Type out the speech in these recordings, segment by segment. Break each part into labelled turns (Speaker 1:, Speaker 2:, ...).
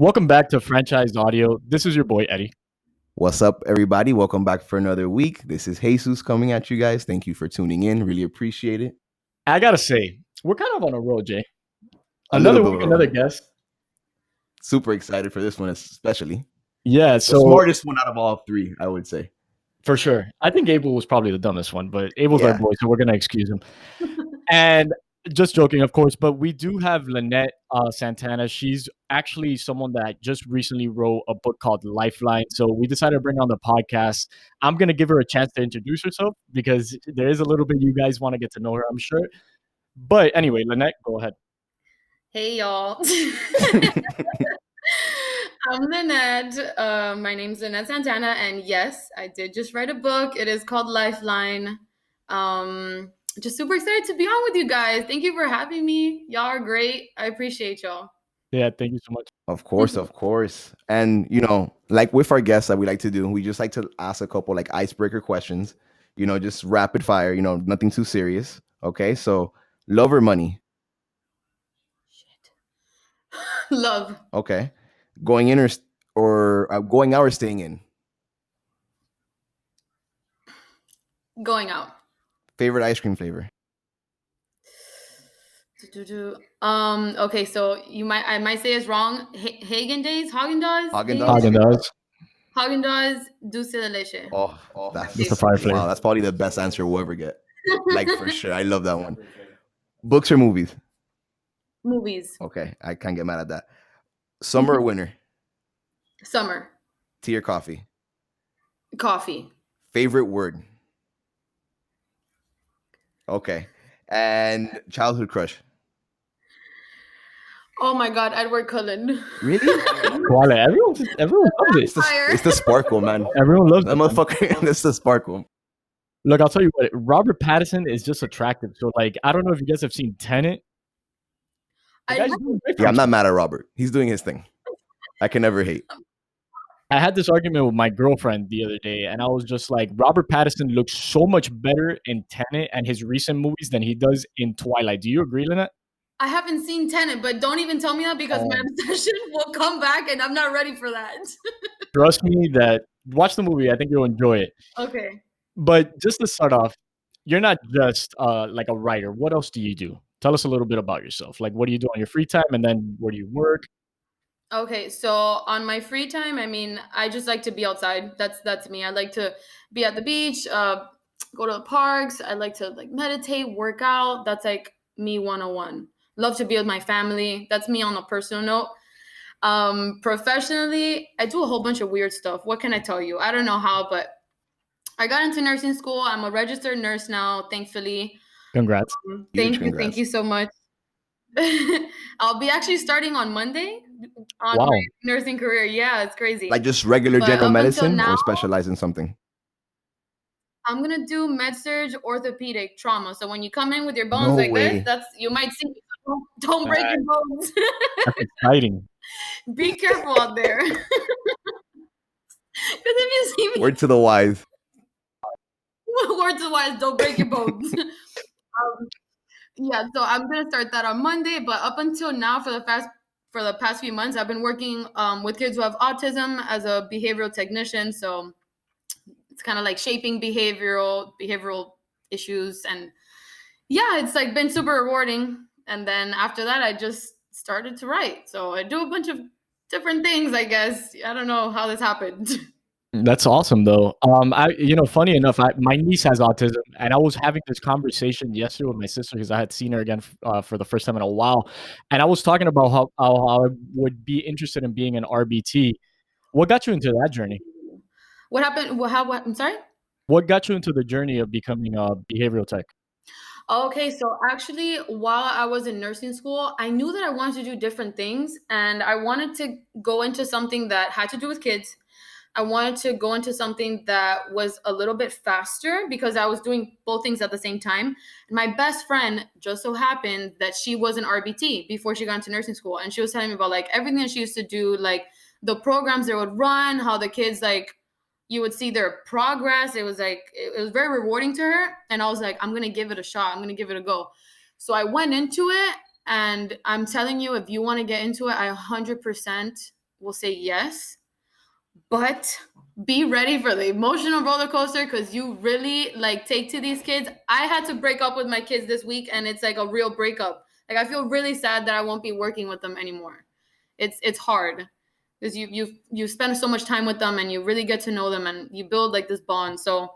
Speaker 1: Welcome back to Franchise Audio. This is your boy Eddie.
Speaker 2: What's up, everybody? Welcome back for another week. This is Jesus coming at you guys. Thank you for tuning in. Really appreciate it.
Speaker 1: I gotta say, we're kind of on a roll, Jay.
Speaker 2: A
Speaker 1: Another
Speaker 2: little
Speaker 1: week,
Speaker 2: bit.
Speaker 1: another guest.
Speaker 2: Super excited for this one, especially.
Speaker 1: Yeah,
Speaker 2: The
Speaker 1: so
Speaker 2: smartest one out of all three, I would say.
Speaker 1: for sure. I think Abel was probably the dumbest one, but Abel's our
Speaker 2: Yeah.
Speaker 1: boy, so we're gonna excuse him. And just joking, of course, but we do have Linette Santana. She's actually someone that just recently wrote a book called Lifeline. So we decided to bring her on the podcast. I'm gonna give her a chance to introduce herself because there is a little bit you guys want to get to know her, I'm sure. But anyway, Linette, go ahead.
Speaker 3: Hey y'all. I'm Linette. My name's Linette Santana, and yes, I did just write a book. It is called Lifeline. Just super excited to be on with you guys. Thank you for having me. Y'all are great. I appreciate y'all.
Speaker 1: Yeah, thank you so much.
Speaker 2: Of course. And, like with our guests that we like to do, we just like to ask a couple like icebreaker questions, just rapid fire, nothing too serious. Okay. So love or money?
Speaker 3: Love.
Speaker 2: Okay. Going in or going out or staying in?
Speaker 3: Going out.
Speaker 2: Favorite ice cream flavor?
Speaker 3: Okay, so I might say it's wrong. Hagen Days, Haagen-Dazs?
Speaker 1: Haagen-Dazs.
Speaker 3: Haagen-Dazs, dulce de leche.
Speaker 2: Oh,
Speaker 1: That's a fire flavor.
Speaker 2: Wow, that's probably the best answer we'll ever get. Like for sure. I love that one. Books or movies?
Speaker 3: Movies.
Speaker 2: Okay, I can't get mad at that. Summer or winter?
Speaker 3: Summer.
Speaker 2: Tea or coffee?
Speaker 3: Coffee.
Speaker 2: Favorite word? Okay. And childhood crush?
Speaker 3: Oh my God, Edward Cullen.
Speaker 2: Really?
Speaker 1: Koala. Everyone loves it.
Speaker 2: It's the sparkle, man.
Speaker 1: Everyone loves
Speaker 2: That
Speaker 1: it.
Speaker 2: motherfucker. It's the sparkle.
Speaker 1: Look, I'll tell you what. Robert Pattinson is just attractive. So, like, I don't know if you guys have seen Tenet.
Speaker 3: I
Speaker 2: Yeah, I'm not mad at Robert. He's doing his thing. I can never hate.
Speaker 1: I had this argument with my girlfriend the other day, and I was just like, Robert Pattinson looks so much better in Tenet and his recent movies than he does in Twilight. Do you agree, Lynette?
Speaker 3: I haven't seen Tenet, but don't even tell me that because my obsession will come back and I'm not ready for that.
Speaker 1: Trust me that watch the movie. I think you'll enjoy it.
Speaker 3: Okay.
Speaker 1: But just to start off, you're not just like a writer. What else do you do? Tell us a little bit about yourself. Like, what do you do on your free time, and then where do you work?
Speaker 3: Okay, so on my free time, I mean, I just like to be outside. That's me. I like to be at the beach, go to the parks. I like to like meditate, work out. That's like me 101. Love to be with my family. That's me on a personal note. Professionally, I do a whole bunch of weird stuff. What can I tell you? I don't know how, but I got into nursing school. I'm a registered nurse now, thankfully.
Speaker 1: Congrats.
Speaker 3: Thank you so much. I'll be actually starting on Monday on
Speaker 1: Wow.
Speaker 3: my nursing career. Yeah, it's crazy.
Speaker 2: Like just regular
Speaker 3: But
Speaker 2: general
Speaker 3: up until
Speaker 2: medicine
Speaker 3: now-
Speaker 2: or specialize in something?
Speaker 3: I'm gonna do med-surg orthopedic trauma. So when you come in with your bones
Speaker 2: No
Speaker 3: like
Speaker 2: way.
Speaker 3: this, that's you might see. Don't break your bones.
Speaker 1: That's exciting.
Speaker 3: Be careful out there. Because if you see me,
Speaker 2: Word to the wise.
Speaker 3: words of wise, don't break your bones. Yeah, so I'm gonna start that on Monday. But up until now, for the past few months, I've been working with kids who have autism as a behavioral technician. So it's kind of like shaping behavioral issues, and yeah, it's like been super rewarding. And then after that, I just started to write. So I do a bunch of different things, I guess. I don't know how this happened.
Speaker 1: That's awesome, though. Funny enough, my niece has autism, and I was having this conversation yesterday with my sister because I had seen her again for the first time in a while, and I was talking about how I would be interested in being an RBT. What got you into that journey?
Speaker 3: What happened? What? I'm sorry.
Speaker 1: What got you into the journey of becoming a behavioral tech?
Speaker 3: Okay, so actually, while I was in nursing school, I knew that I wanted to do different things, and I wanted to go into something that had to do with kids. I wanted to go into something that was a little bit faster because I was doing both things at the same time. My best friend just so happened that she was an RBT before she got into nursing school, and she was telling me about like everything that she used to do, like the programs they would run, how the kids like you would see their progress. It was like it was very rewarding to her, and I was like, I'm gonna give it a shot. I'm gonna give it a go. So I went into it, and I'm telling you, if you want to get into it, I 100% will say yes, but be ready for the emotional roller coaster, because you really like take to these kids. I had to break up with my kids this week, and it's like a real breakup. Like, I feel really sad that I won't be working with them anymore. It's hard because you spend so much time with them, and you really get to know them, and you build like this bond. So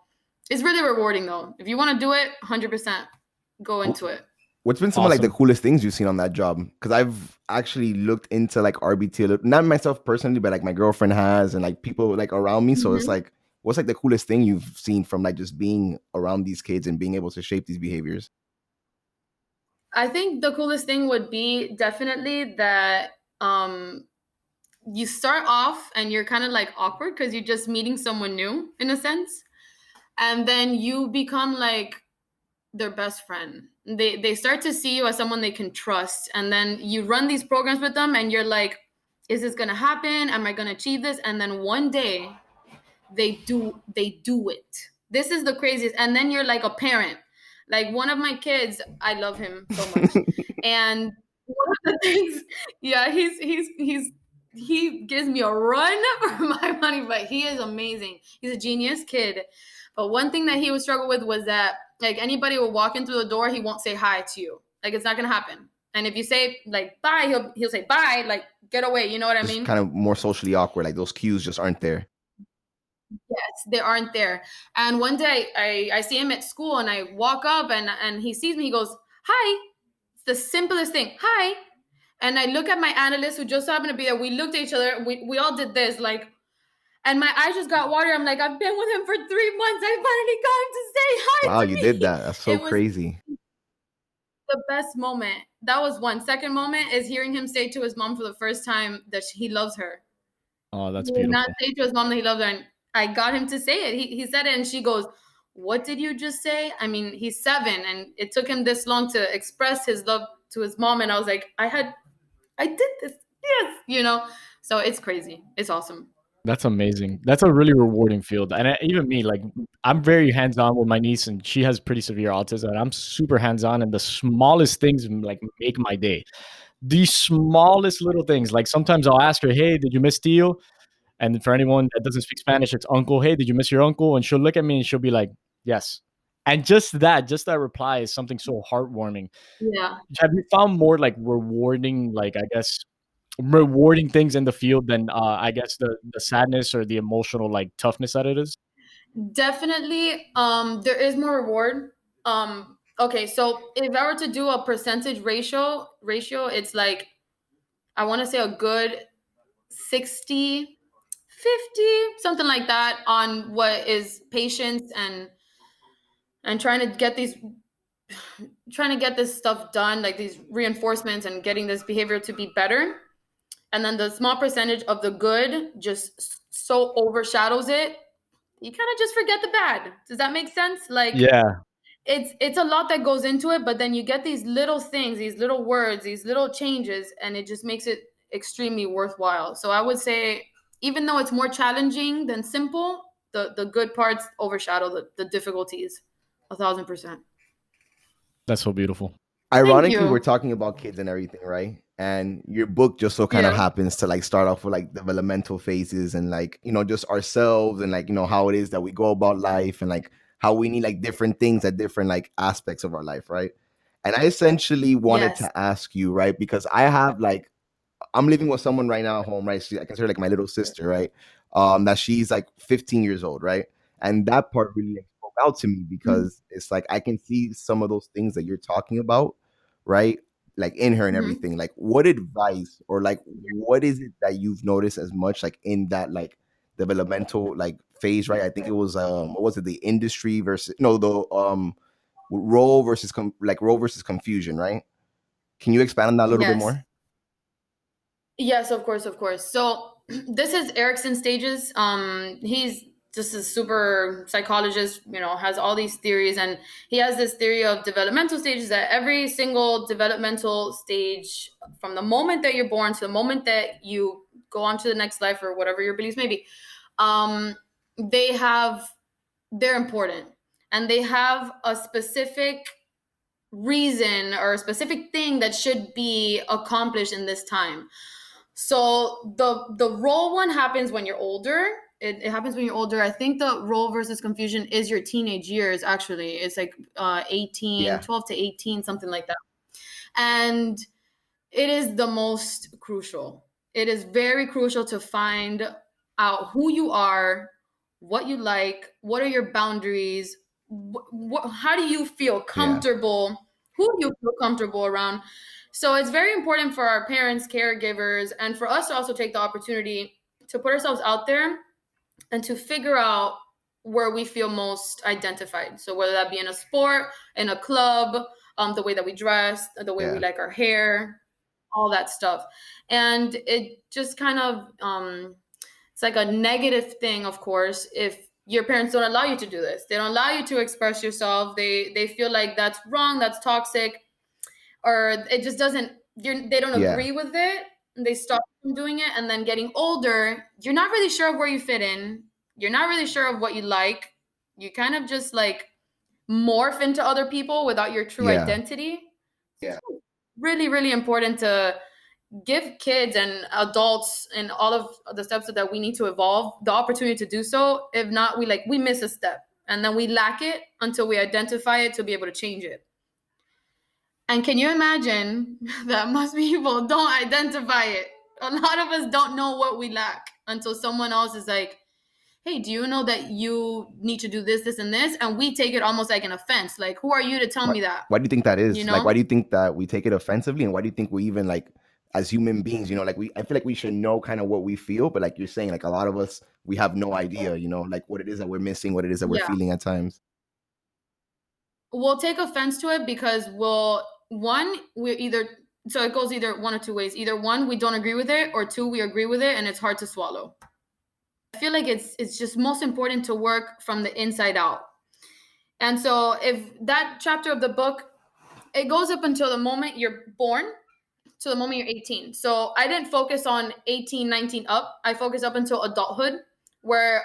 Speaker 3: it's really rewarding though. If you want to do it, 100% go into it.
Speaker 2: What's been some of like the
Speaker 1: Awesome.
Speaker 2: coolest things you've seen on that job? Because I've actually looked into like RBT, not myself personally, but like my girlfriend has, and like people like around me. So it's
Speaker 3: Mhm.
Speaker 2: like, what's like the coolest thing you've seen from like just being around these kids and being able to shape these behaviors?
Speaker 3: I think the coolest thing would be definitely that you start off and you're kind of like awkward because you're just meeting someone new in a sense, and then you become like their best friend. They start to see you as someone they can trust, and then you run these programs with them, and you're like, is this gonna happen? Am I gonna achieve this? And then one day they do it. This is the craziest. And then you're like a parent. Like, one of my kids, I love him so much. And one of the things, yeah, he gives me a run for my money, but he is amazing. He's a genius kid. But one thing that he would struggle with was that, like, anybody will walk in through the door, he won't say hi to you. Like, it's not gonna happen. And if you say like bye, he'll say bye, like get away. You know what I
Speaker 2: Just
Speaker 3: mean?
Speaker 2: kind of more socially awkward. Like those cues just aren't there.
Speaker 3: Yes, they aren't there. And one day I see him at school, and I walk up, and he sees me, he goes, hi. It's the simplest thing. Hi. And I look at my analyst who just happened to be there. We looked at each other. We all did this, like, and my eyes just got watery. I'm like, I've been with him for 3 months. I finally got him to say hi
Speaker 2: Wow, you
Speaker 3: to
Speaker 2: did
Speaker 3: me.
Speaker 2: that. That's so
Speaker 3: It was
Speaker 2: crazy.
Speaker 3: the best moment. That was one. Second moment is hearing him say to his mom for the first time that he loves her.
Speaker 1: Oh,
Speaker 3: He
Speaker 1: that's
Speaker 3: did not
Speaker 1: beautiful.
Speaker 3: say to his mom that he loves her, and I got him to say it. He said it, and she goes, what did you just say? I mean, he's 7, and it took him this long to express his love to his mom. And I was like, I did this. Yes, So it's crazy. It's awesome.
Speaker 1: That's amazing. That's a really rewarding field. And even me, like, I'm very hands-on with my niece, and she has pretty severe autism, and I'm super hands-on, and the smallest things like make my day. The smallest little things. Like, sometimes I'll ask her, "Hey, did you miss Tio?" And for anyone that doesn't speak Spanish, it's uncle. "Hey, did you miss your uncle?" And she'll look at me and she'll be like, "Yes." And just that reply is something so heartwarming.
Speaker 3: Yeah.
Speaker 1: Have you found more like rewarding, like, I guess, rewarding things in the field than I guess the sadness or the emotional like toughness that it is?
Speaker 3: Definitely. There is more reward. Okay, so if I were to do a percentage ratio, it's like, I want to say a good 60, 50, something like that, on what is patience and trying to get this stuff done, like these reinforcements and getting this behavior to be better. And then the small percentage of the good just so overshadows it, you kind of just forget the bad. Does that make sense? Like,
Speaker 1: Yeah,
Speaker 3: it's a lot that goes into it, but then you get these little things, these little words, these little changes, and it just makes it extremely worthwhile. So I would say, even though it's more challenging than simple, the good parts overshadow the difficulties 1,000%.
Speaker 1: that's so beautiful.
Speaker 3: Thank
Speaker 2: Ironically, we're
Speaker 3: you.
Speaker 2: talking about kids and everything, right? And your book just so kind of
Speaker 3: Yeah.
Speaker 2: happens to like start off with like developmental phases and like, just ourselves and like, how it is that we go about life and like how we need like different things at different like aspects of our life, right? And I essentially wanted
Speaker 3: Yes.
Speaker 2: to ask you, right? Because I have like I'm living with someone right now at home, right? I consider like my little sister, right? That she's like 15 years old, right? And that part really like, spoke out to me because it's like I can see some of those things that you're talking about, right? Like in her and
Speaker 3: Mm-hmm.
Speaker 2: everything. Like, what advice or like what is it that you've noticed as much like in that like developmental like phase, right? I think it was what was it, the industry versus no the role versus like role versus confusion, right? Can you expand on that a little bit
Speaker 3: Yes.
Speaker 2: more?
Speaker 3: Yes, of course, of course. So this is Erickson Stages. He's just a super psychologist, has all these theories, and he has this theory of developmental stages, that every single developmental stage, from the moment that you're born to the moment that you go on to the next life, or whatever your beliefs may be, um, they have they're important, and they have a specific reason or a specific thing that should be accomplished in this time. So the role one happens when you're older. It happens when you're older. I think the role versus confusion is your teenage years, actually. It's like 18,
Speaker 2: Yeah.
Speaker 3: 12 to 18, something like that. And it is the most crucial. It is very crucial to find out who you are, what you like, what are your boundaries, how do you feel
Speaker 2: Yeah.
Speaker 3: comfortable, who do you feel comfortable around. So it's very important for our parents, caregivers, and for us to also take the opportunity to put ourselves out there and to figure out where we feel most identified. So whether that be in a sport, in a club, the way that we dress, the way we
Speaker 2: Yeah.
Speaker 3: like our hair, all that stuff. And it just kind of it's like a negative thing, of course, if your parents don't allow you to do this. They don't allow you to express yourself. They feel like that's wrong, that's toxic, or it just doesn't they don't
Speaker 2: Yeah.
Speaker 3: agree with it. And they stop from doing it, and then getting older, you're not really sure of where you fit in. You're not really sure of what you like. You kind of just like morph into other people without your true
Speaker 2: Yeah.
Speaker 3: identity. Yeah. Really, really important to give kids and adults and all of the steps that we need to evolve the opportunity to do so. If not, we miss a step and then we lack it until we identify it to be able to change it. And can you imagine that most people don't identify it? A lot of us don't know what we lack until someone else is like, hey, do you know that you need to do this, this, and this? And we take it almost like an offense. Like, who are you to tell
Speaker 2: Why,
Speaker 3: me that?
Speaker 2: why do you think that
Speaker 3: You
Speaker 2: is? Like,
Speaker 3: know?
Speaker 2: why do you think that we take it offensively? And why do you think we even like, as human beings, like I feel like we should know kind of what we feel, but like you're saying, like a lot of us, we have no idea, like what it is that we're missing, what it is that we're
Speaker 3: Yeah.
Speaker 2: feeling at times.
Speaker 3: We'll take offense to it because we're either, so it goes either one or two ways. Either one, we don't agree with it, or two, we agree with it and it's hard to swallow. I feel like it's just most important to work from the inside out. And so if that chapter of the book, it goes up until the moment you're born to the moment you're 18. So I didn't focus on 18, 19 up. I focused up until adulthood, where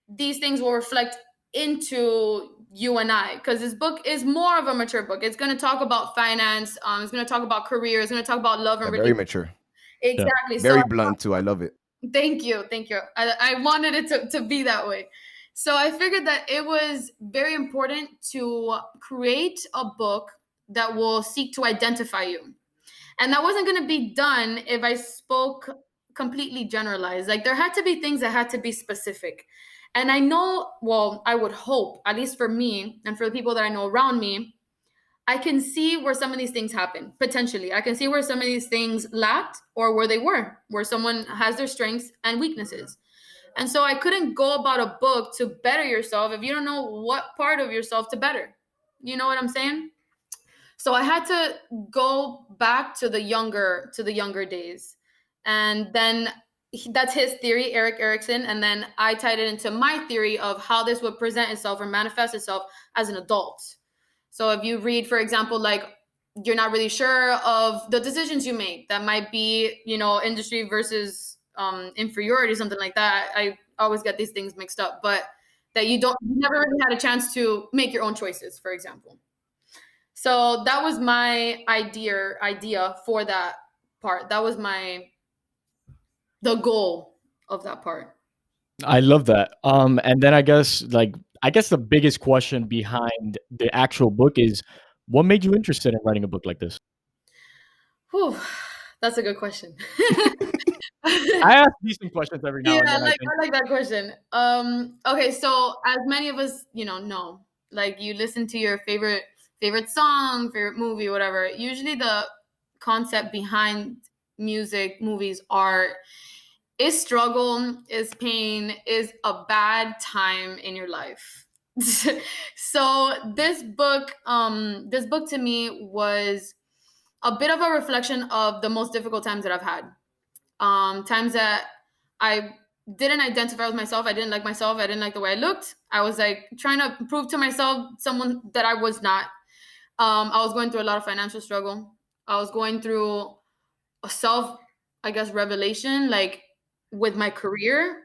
Speaker 3: these things will reflect into you and I, because this book is more of a mature book. It's going to talk about finance. It's going to talk about career. It's going to talk about love
Speaker 2: Yeah,
Speaker 3: and
Speaker 2: very
Speaker 3: relationship.
Speaker 2: mature.
Speaker 1: Yeah.
Speaker 3: Exactly. So
Speaker 2: Very blunt too. I love it.
Speaker 3: thank you. Thank you. I wanted it to be that way. So I figured that it was very important to create a book that will seek to identify you. And that wasn't going to be done if I spoke completely generalized. Like there had to be things that had to be specific. And I know, well, I would hope, at least for me and for the people that I know around me, I can see where some of these things happen, potentially. I can see where some of these things lacked or where they were, where someone has their strengths and weaknesses. And so I couldn't go about a book to better yourself if you don't know what part of yourself to better. You know what I'm saying? So I had to go back to the younger days. And then that's his theory, Eric Erickson. And then I tied it into my theory of how this would present itself or manifest itself as an adult. So if you read, for example, like you're not really sure of the decisions you make, that might be, industry versus inferiority, something like that. I always get these things mixed up, but that you never really had a chance to make your own choices, for example. So that was my idea for that part. That was the goal of that part.
Speaker 1: I love that. And then I guess the biggest question behind the actual book is, what made you interested in writing a book like this?
Speaker 3: Whew, that's a good question.
Speaker 1: I ask decent questions every now and
Speaker 3: Yeah,
Speaker 1: then, I think.
Speaker 3: I like that question. Okay, so as many of us, know, like you listen to your favorite song, favorite movie, whatever. Usually the concept behind music, movies, art is struggle, is pain, is a bad time in your life. So this book to me was a bit of a reflection of the most difficult times that I've had. Times that I didn't identify with myself. I didn't like myself. I didn't like the way I looked. I was like trying to prove to myself someone that I was not. I was going through a lot of financial struggle. I was going through a self, I guess, revelation, like with my career,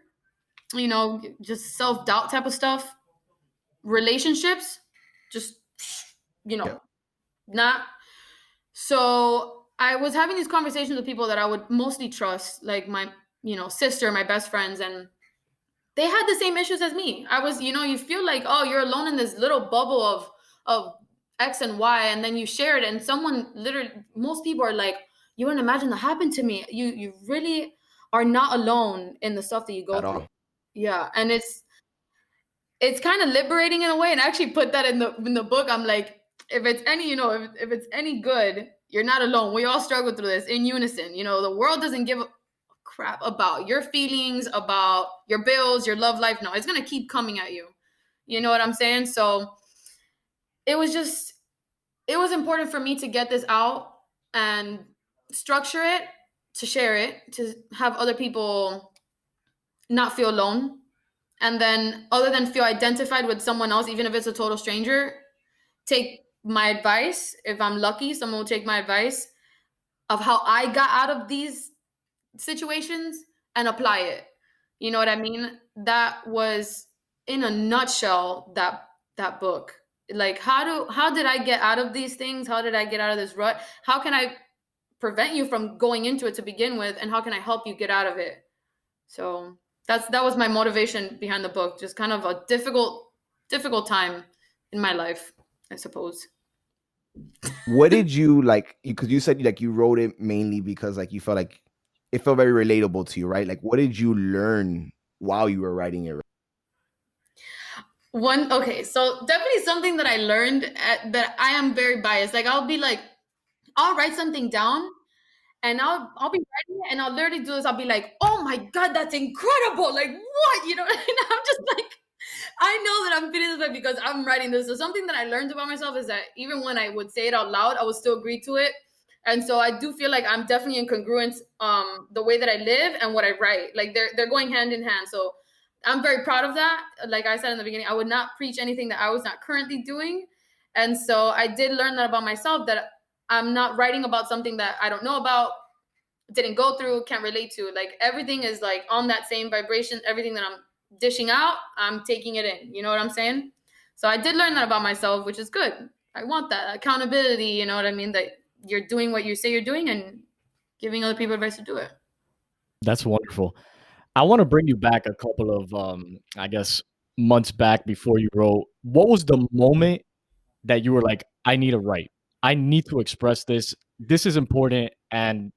Speaker 3: just self doubt type of stuff. Relationships, just,
Speaker 2: Yeah.
Speaker 3: not. So I was having these conversations with people that I would mostly trust, like my, sister, my best friends, and they had the same issues as me. I was, you feel like, oh, you're alone in this little bubble of X and Y, and then you share it, and someone literally, most people are like, you wouldn't imagine that happened to me. You really are not alone in the stuff that you go
Speaker 2: At
Speaker 3: through.
Speaker 2: all.
Speaker 3: Yeah, and it's kind of liberating in a way. And I actually put that in the book. I'm like, if it's any, if it's any good, you're not alone. We all struggle through this in unison. The world doesn't give a crap about your feelings, about your bills, your love life. No, it's gonna keep coming at you. You know what I'm saying? So it was just, it was important for me to get this out and structure it, to share it, to have other people not feel alone, and then other than feel identified with someone else, even if it's a total stranger, take my advice. If I'm lucky, someone will take my advice of how I got out of these situations and apply it. You know what I mean? That was, in a nutshell, that book. Like, how did I get out of these things? How did I get out of this rut? How can I prevent you from going into it to begin with, and how can I help you get out of it? So that was my motivation behind the book. Just kind of a difficult time in my life, I suppose.
Speaker 2: What did you like? Because you said like you wrote it mainly because like you felt like it felt very relatable to you, right? Like, what did you learn while you were writing it?
Speaker 3: Okay, so definitely something that I learned that I am very biased. Like, I'll be like, I'll write something down, and I'll be writing it, and I'll literally do this. I'll be like, oh my god, that's incredible! Like, what? And I'm just like, I know that I'm feeling this way because I'm writing this. So something that I learned about myself is that even when I would say it out loud, I would still agree to it. And so I do feel like I'm definitely in congruence, the way that I live and what I write. Like, they're going hand in hand. So I'm very proud of that. Like I said in the beginning, I would not preach anything that I was not currently doing. And so I did learn that about myself, that I'm not writing about something that I don't know about, didn't go through, can't relate to. Like, everything is like on that same vibration. Everything that I'm dishing out, I'm taking it in. You know what I'm saying? So I did learn that about myself, which is good. I want that accountability. You know what I mean? That you're doing what you say you're doing and giving other people advice to do it.
Speaker 1: That's wonderful. I want to bring you back a couple of, I guess, months back before you wrote. What was the moment that you were like, I need to write? I need to express this. This is important. And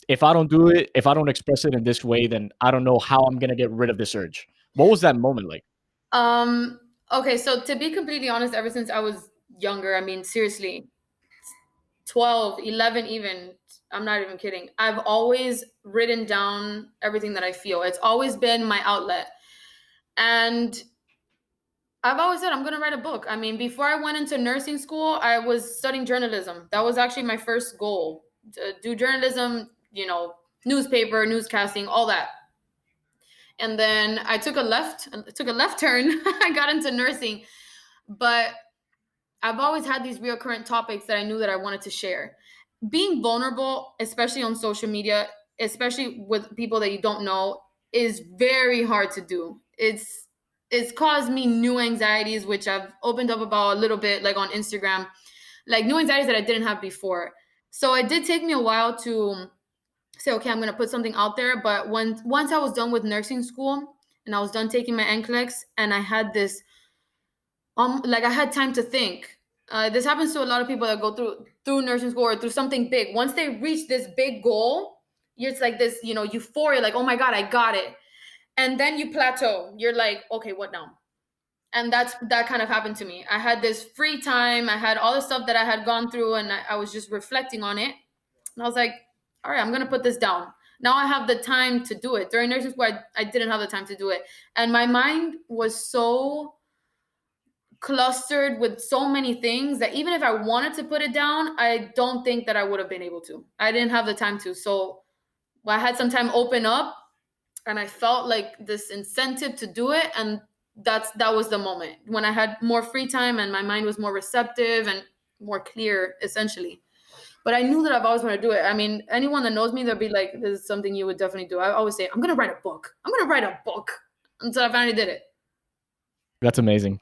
Speaker 1: if I don't do it, if I don't express it in this way, then I don't know how I'm going to get rid of this urge. What was that moment like?
Speaker 3: Um, okay, so to be completely honest, ever since I was younger, I mean, seriously, 12, 11, even, I'm not even kidding. I've always written down everything that I feel. It's always been my outlet. And I've always said I'm going to write a book. I mean, before I went into nursing school, I was studying journalism. That was actually my first goal, to do journalism, newspaper, newscasting, all that. And then I took a left turn. I got into nursing, but I've always had these recurrent topics that I knew that I wanted to share. Being vulnerable, especially on social media, especially with people that you don't know, is very hard to do. It's caused me new anxieties, which I've opened up about a little bit, like on Instagram, like new anxieties that I didn't have before. So it did take me a while to say, okay, I'm gonna put something out there. But once I was done with nursing school and I was done taking my NCLEX, and I had this, like, I had time to think. This happens to a lot of people that go through nursing school or through something big. Once they reach this big goal, it's like this, euphoria, like, oh my god, I got it. And then you plateau. You're like, okay, what now? And that kind of happened to me. I had this free time. I had all the stuff that I had gone through, and I was just reflecting on it. And I was like, all right, I'm gonna put this down. Now I have the time to do it. During nursing school, I didn't have the time to do it, and my mind was so clustered with so many things that even if I wanted to put it down, I don't think that I would have been able to. I didn't have the time to. So I had some time open up, and I felt like this incentive to do it, and that was the moment when I had more free time and my mind was more receptive and more clear, essentially. But I knew that I've always wanted to do it. I mean, anyone that knows me, they'll be like, this is something you would definitely do. I always say, I'm gonna write a book. I'm gonna write a book. Until I finally did it.
Speaker 1: That's amazing.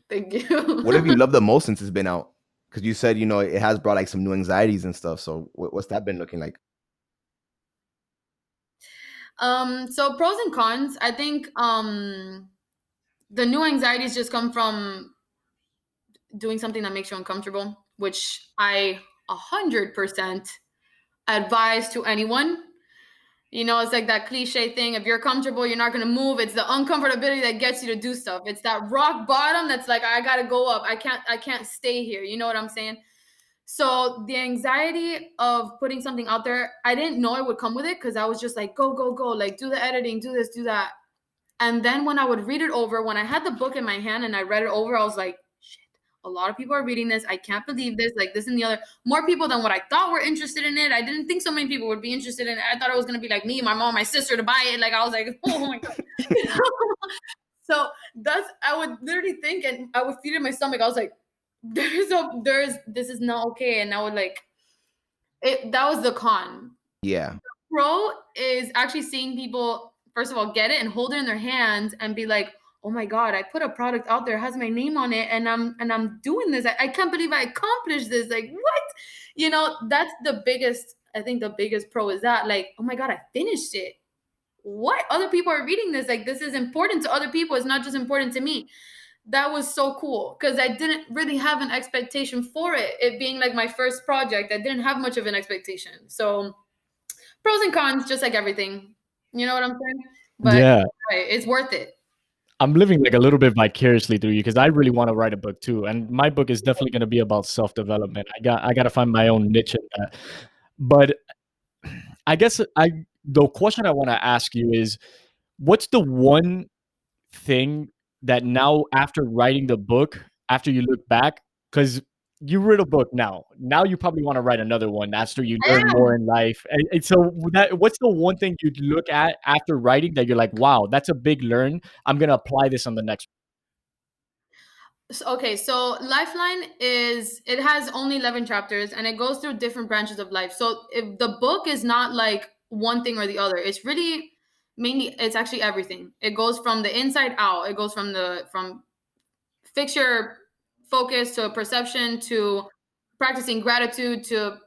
Speaker 3: Thank you.
Speaker 2: What have you loved the most since it's been out? Because you said, it has brought like some new anxieties and stuff. So what's that been looking like?
Speaker 3: So pros and cons. I think the new anxieties just come from doing something that makes you uncomfortable, which I 100% advise to anyone. It's like that cliche thing. If you're comfortable, you're not going to move. It's the uncomfortability that gets you to do stuff. It's that rock bottom that's like, I got to go up. I can't stay here. You know what I'm saying? So the anxiety of putting something out there, I didn't know it would come with it because I was just like, go, go, go, like do the editing, do this, do that. And then when I would read it over, when I had the book in my hand and I read it over, I was like, shit, a lot of people are reading this. I can't believe this, like this and the other. More people than what I thought were interested in it. I didn't think so many people would be interested in it. I thought it was going to be like me, my mom, my sister to buy it. Like I was like, oh my God. So I would literally think, and I would feel it in my stomach. I was like, this is not okay. And I would that was the con.
Speaker 2: Yeah.
Speaker 3: Pro is actually seeing people, first of all, get it and hold it in their hands and be like, oh my God, I put a product out there, it has my name on it, and I'm doing this. I can't believe I accomplished this. Like, what? That's I think the biggest pro is that, like, oh my God, I finished it. What? Other people are reading this. Like, this is important to other people. It's not just important to me. That was so cool because I didn't really have an expectation for it. It being like my first project, I didn't have much of an expectation. So pros and cons, just like everything. You know what I'm saying? But
Speaker 1: Yeah.
Speaker 3: right, it's worth it.
Speaker 1: I'm living like a little bit vicariously through you because I really want to write a book too, and my book is definitely going to be about self development. I got to find my own niche in that. But I guess the question I want to ask you is, what's the one thing that now after writing the book, after you look back, because you read a book now you probably want to write another one after you learn more in life. And so what's the one thing you'd look at after writing that you're like, wow, that's a big learn. I'm going to apply this on the next.
Speaker 3: Okay, so Lifeline it has only 11 chapters and it goes through different branches of life. So if the book is not like one thing or the other, it's really mainly, it's actually everything. It goes from the inside out. It goes from fix your focus to perception to practicing gratitude to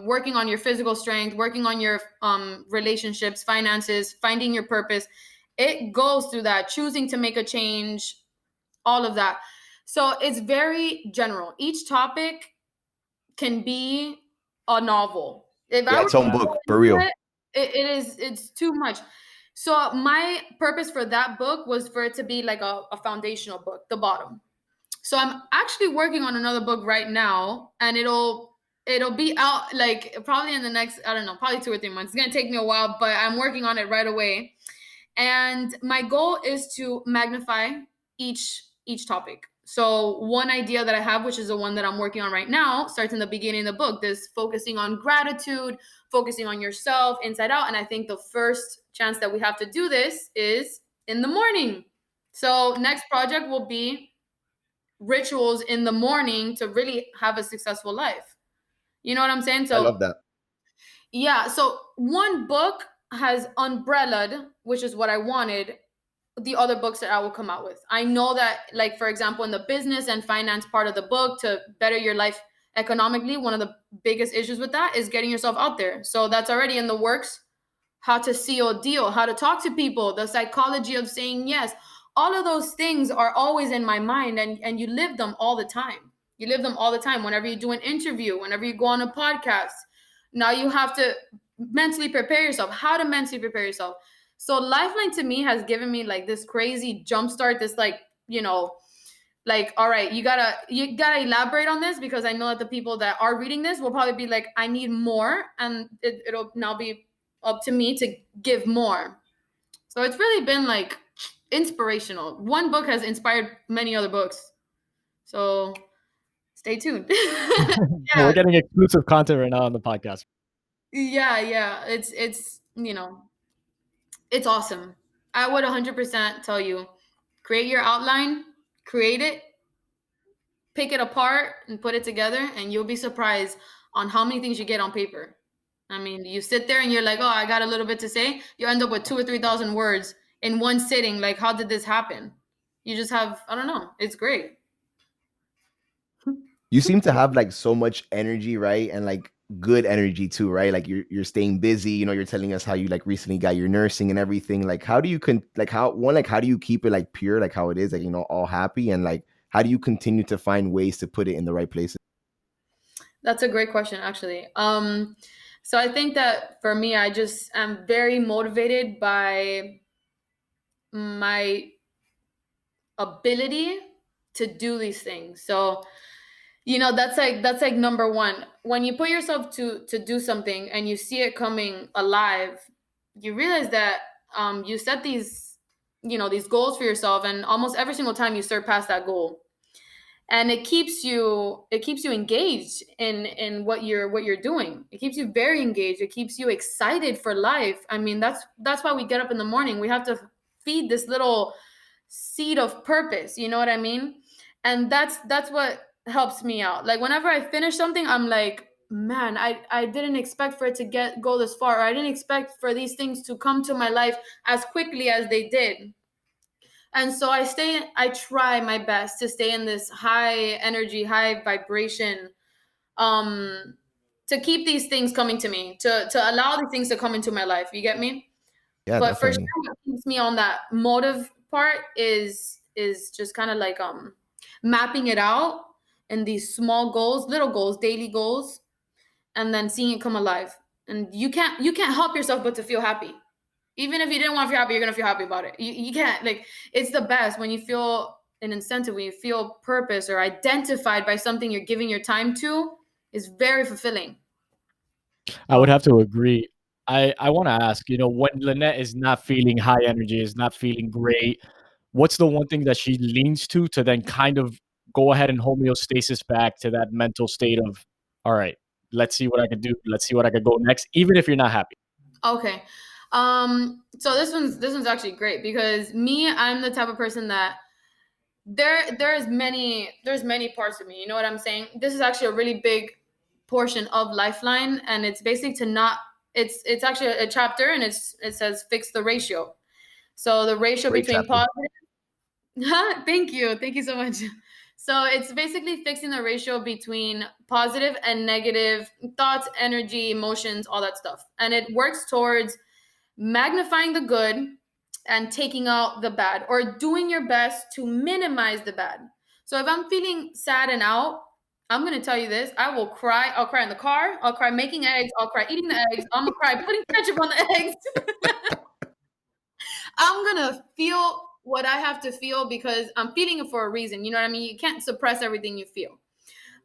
Speaker 3: working on your physical strength, working on your relationships, finances, finding your purpose. It goes through that, choosing to make a change, all of that. So it's very general. Each topic can be a novel. If
Speaker 2: Yeah,
Speaker 3: I were
Speaker 2: its
Speaker 3: to
Speaker 2: own
Speaker 3: go
Speaker 2: book for
Speaker 3: into
Speaker 2: real.
Speaker 3: it, it's too much. So my purpose for that book was for it to be like a foundational book, the bottom. So I'm actually working on another book right now, and it'll be out like probably in the next, I don't know, probably 2 or 3 months. It's gonna take me a while, but I'm working on it right away. And my goal is to magnify each topic. So one idea that I have, which is the one that I'm working on right now, starts in the beginning of the book. This focusing on gratitude, focusing on yourself inside out. And I think the first chance that we have to do this is in the morning. So next project will be rituals in the morning to really have a successful life. You know what I'm saying?
Speaker 2: I
Speaker 3: So
Speaker 2: love that.
Speaker 3: yeah, so one book has umbrellaed, which is what I wanted, the other books that I will come out with. I know that, like, for example, in the business and finance part of the book, to better your life economically, one of the biggest issues with that is getting yourself out there. So that's already in the works. How to seal a deal, how to talk to people, the psychology of saying yes. All of those things are always in my mind, and you live them all the time. You live them all the time whenever you do an interview, whenever you go on a podcast. Now you have to mentally prepare yourself, how to mentally prepare yourself. So Lifeline to me has given me like this crazy jump start, this like, all right, you gotta elaborate on this, because I know that the people that are reading this will probably be like, I need more, and it'll now be up to me to give more. So it's really been like inspirational. One book has inspired many other books. So stay tuned.
Speaker 1: We're
Speaker 3: Yeah,
Speaker 1: getting exclusive content right now on the podcast.
Speaker 3: yeah. It's awesome. I would 100% tell you, create your outline, create it, pick it apart and put it together, and you'll be surprised on how many things you get on paper. I mean, you sit there and you're like, oh, I got a little bit to say. You end up with 2 or 3 thousand words in one sitting. Like, how did this happen? You just have, I don't know. It's great.
Speaker 2: You seem to have like so much energy, right? And like good energy too, right? Like you're staying busy. You know, you're telling us how you like recently got your nursing and everything. Like how do you like how one like how do you keep it like pure, like how it is, like all happy, and like how do you continue to find ways to put it in the right places?
Speaker 3: That's a great question, actually. So I think that for me, I just am very motivated by my ability to do these things. So that's like number one. When you put yourself to do something and you see it coming alive, you realize that you set these goals for yourself, and almost every single time you surpass that goal, and it keeps you engaged in what you're doing. It keeps you very engaged. It keeps you excited for life. I mean, that's why we get up in the morning. We have to feed this little seed of purpose, you know what I mean? And that's what helps me out. Like whenever I finish something, I'm like, man, I didn't expect for it to go this far, or I didn't expect for these things to come to my life as quickly as they did. And so I try my best to stay in this high energy, high vibration, um to keep these things coming to me, to allow these things to come into my life. You get me?
Speaker 2: Yeah,
Speaker 3: But for sure,
Speaker 2: definitely.
Speaker 3: what keeps me on that motive part is just kind of like mapping it out in these small goals, little goals, daily goals, and then seeing it come alive. And you can't help yourself but to feel happy. Even if you didn't want to feel happy, you're gonna feel happy about it. You can't, like, it's the best when you feel an incentive, when you feel purpose or identified by something you're giving your time to. Is very fulfilling.
Speaker 1: I would
Speaker 3: So
Speaker 1: have to agree. I want to ask, when Lynette is not feeling high energy, is not feeling great, what's the one thing that she leans to then kind of go ahead and homeostasis back to that mental state of, all right, let's see what I can do. Let's see what I can go next, even if you're not happy.
Speaker 3: okay. So this one's actually great because me, I'm the type of person that there's many parts of me. You know what I'm saying? This is actually a really big portion of Lifeline, and it's basically to not. It's actually a chapter, and it says fix the ratio. So the ratio
Speaker 2: Great
Speaker 3: between
Speaker 2: chapter.
Speaker 3: positive. Thank you so much. So it's basically fixing the ratio between positive and negative thoughts, energy, emotions, all that stuff, and it works towards magnifying the good and taking out the bad, or doing your best to minimize the bad. So if I'm feeling sad and out, I'm going to tell you this: I will cry. I'll cry in the car, I'll cry making eggs, I'll cry eating the eggs, I'm going to cry putting ketchup on the eggs. I'm going to feel what I have to feel because I'm feeling it for a reason. You know what I mean? You can't suppress everything you feel.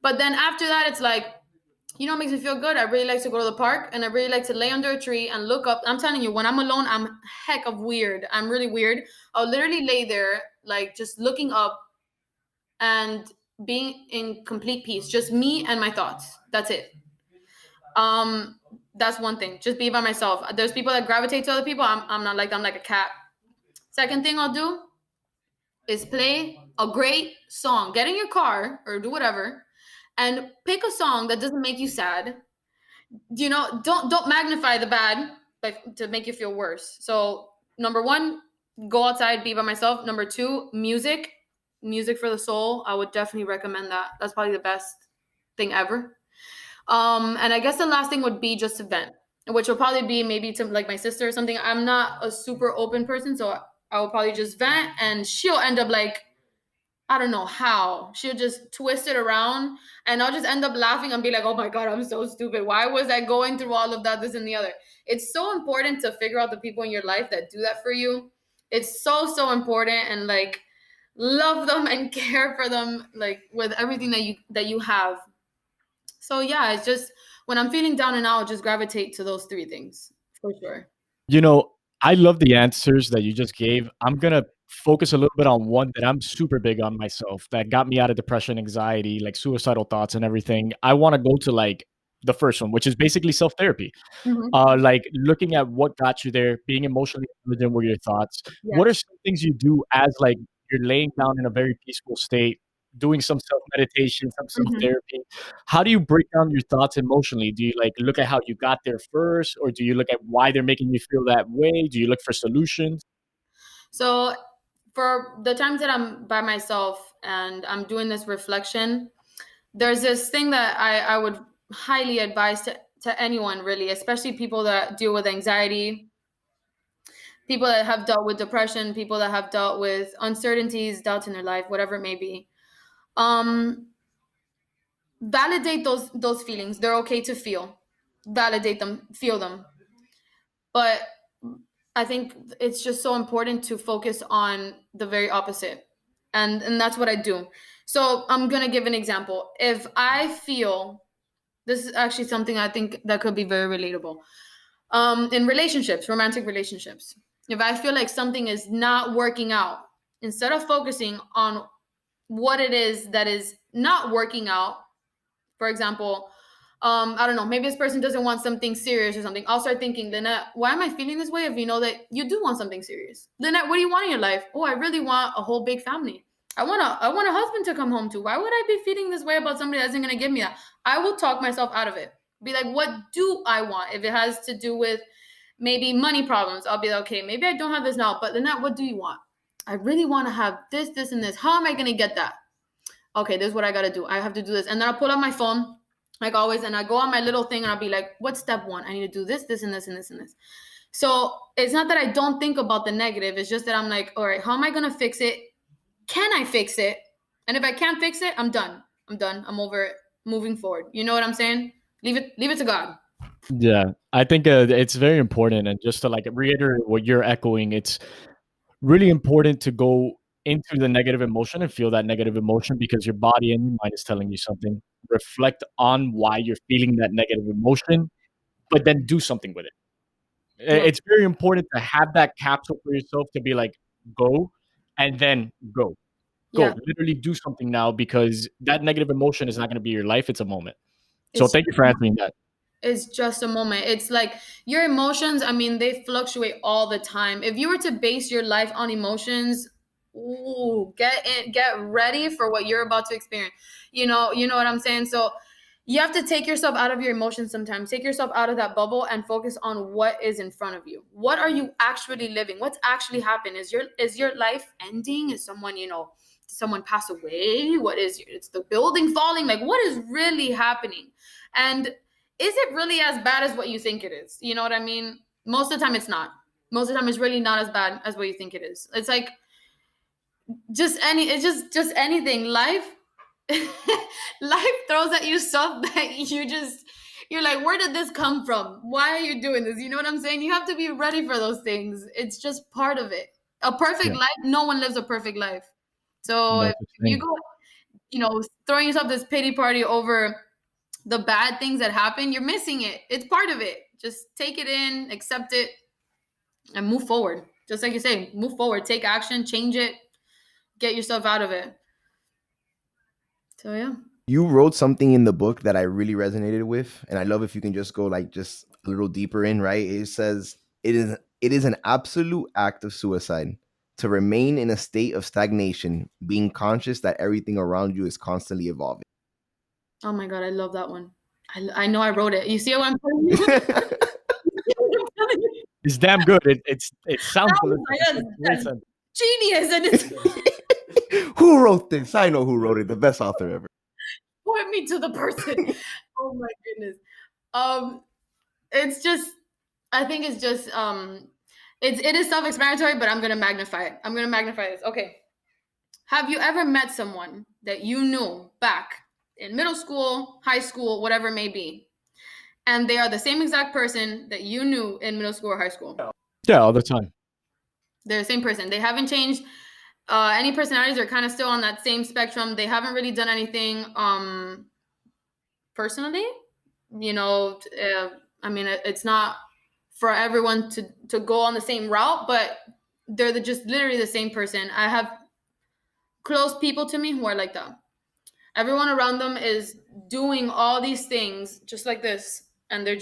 Speaker 3: But then after that, it's like, what makes me feel good? I really like to go to the park, and I really like to lay under a tree and look up. I'm telling you, when I'm alone, I'm heck of weird. I'm really weird. I'll literally lay there, like just looking up and being in complete peace. Just me and my thoughts. That's it. Um, that's one thing. Just be by myself. There's people that gravitate to other people. I'm not like, I'm like a cat. Second thing I'll do is play a great song. Get in your car or do whatever and pick a song that doesn't make you sad. Don't magnify the bad, like to make you feel worse. So number one, go outside, be by myself. Number two, music for the soul. I would definitely recommend that. That's probably the best thing ever. And I guess the last thing would be just to vent, which will probably be maybe to like my sister or something. I'm not a super open person, so I will probably just vent, and she'll end up like, I don't know how. She'll just twist it around, and I'll just end up laughing and be like, oh my God, I'm so stupid. Why was I going through all of that, this and the other? It's so important to figure out the people in your life that do that for you. It's so, so important, and like love them and care for them like with everything that you have. So yeah, it's just when I'm feeling down and out, just gravitate to those three things for sure.
Speaker 1: You know, I love the answers that you just gave. I'm gonna focus a little bit on one that I'm super big on myself that got me out of depression, anxiety, like suicidal thoughts and everything. I wanna go to, like, the first one, which is basically self-therapy.
Speaker 3: Mhm.
Speaker 1: Like, looking at what got you there, being emotionally intelligent with your thoughts. What are
Speaker 3: Yes.
Speaker 1: some things you do as, like, you're laying down in a very peaceful state, doing some self-meditation, some
Speaker 3: Mhm.
Speaker 1: self-therapy? How do you break down your thoughts emotionally? Do you, like, look at how you got there first, or do you look at why they're making you feel that way? Do you look for solutions?
Speaker 3: So for the times that I'm by myself and I'm doing this reflection, there's this thing that I would highly advise to anyone, really, especially people that deal with anxiety, people that have dealt with depression, people that have dealt with uncertainties, doubts in their life, whatever it may be. Um, Validate those feelings. They're okay to feel. Validate them, feel them. But I think it's just so important to focus on the very opposite. And that's what I do. So I'm going to give an example. If I feel, this is actually something I think that could be very relatable. In relationships, romantic relationships, if I feel like something is not working out, instead of focusing on what it is that is not working out, for example, I don't know, maybe this person doesn't want something serious or something. I'll start thinking, Lynette, why am I feeling this way if you know that you do want something serious? Lynette, what do you want in your life? Oh, I really want a whole big family. I want a husband to come home to. Why would I be feeling this way about somebody that isn't gonna give me that? I will talk myself out of it. Be like, what do I want? If it has to do with maybe money problems, I'll be like, okay, maybe I don't have this now, but Lynette, what do you want? I really want to have this, this, and this. How am I gonna get that? Okay, this is what I gotta do. I have to do this. And then I'll pull out my phone, like always, and I go on my little thing and I'll be like, what's step one? I need to do this, this, and this, and this, and this. So it's not that I don't think about the negative. It's just that I'm like, all right, how am I gonna fix it? Can I fix it? And if I can't fix it, I'm done. I'm done. I'm over it. Moving forward. You know what I'm saying? Leave it to God.
Speaker 1: Yeah, I think it's very important, and just to like reiterate what you're echoing, it's really important to go into the negative emotion and feel that negative emotion because your body and your mind is telling you something. Reflect on why you're feeling that negative emotion, but then do something with it.
Speaker 3: Yeah.
Speaker 1: It's very important to have that capsule for yourself to be like, go, and then go.
Speaker 3: Yeah.
Speaker 1: Literally do something now because that negative emotion is not going to be your life. It's a moment. So
Speaker 3: It's
Speaker 1: thank you for answering that.
Speaker 3: It's just a moment. It's like your emotions, I mean, they fluctuate all the time. If you were to base your life on emotions, ooh, get ready for what you're about to experience. You know what I'm saying? So you have to take yourself out of your emotions sometimes. Take yourself out of that bubble and focus on what is in front of you. What are you actually living? What's actually happened? Is your life ending? Is someone, did someone pass away? It's the building falling? Like, what is really happening? And is it really as bad as what you think it is? You know what I mean? Most of the time it's not. Most of the time it's really not as bad as what you think it is. It's like it's just anything. Life life throws at you stuff that you're like, where did this come from? Why are you doing this? You know what I'm saying? You have to be ready for those things. It's just part of it. A perfect
Speaker 1: Yeah,
Speaker 3: life, no one lives a perfect life. So
Speaker 1: no
Speaker 3: if
Speaker 1: such
Speaker 3: you
Speaker 1: thing.
Speaker 3: go, throwing yourself this pity party over the bad things that happen, you're missing it. It's part of it. Just take it in, accept it, and move forward. Just like you say, move forward, take action, change it, get yourself out of it. So yeah.
Speaker 2: You wrote something in the book that I really resonated with, and I love if you can just go like just a little deeper in, right? It says it is an absolute act of suicide to remain in a state of stagnation, being conscious that everything around you is constantly evolving.
Speaker 3: Oh my god, I love that one. I know I wrote it. You see what I'm telling you?
Speaker 1: It's damn good. It sounds
Speaker 3: That was
Speaker 1: delicious. It's a great
Speaker 3: that's
Speaker 1: sentence.
Speaker 3: genius, and it's
Speaker 2: Who wrote this? I know who wrote it. The best author ever.
Speaker 3: point me to the person. Oh my goodness. Um, it's just, I think it's just, it is self-explanatory, but I'm gonna magnify it. I'm gonna magnify this. Okay. Have you ever met someone that you knew back in middle school, high school, whatever it may be, and they are the same exact person that you knew in middle school or high school?
Speaker 1: Yeah, all the time.
Speaker 3: They're the same person. They haven't changed any personalities. They're kind of still on that same spectrum. They haven't really done anything personally. I mean, it's not for everyone to go on the same route, but they're just literally the same person. I have close people to me who are like that. Everyone around them is doing all these things just like this, and they're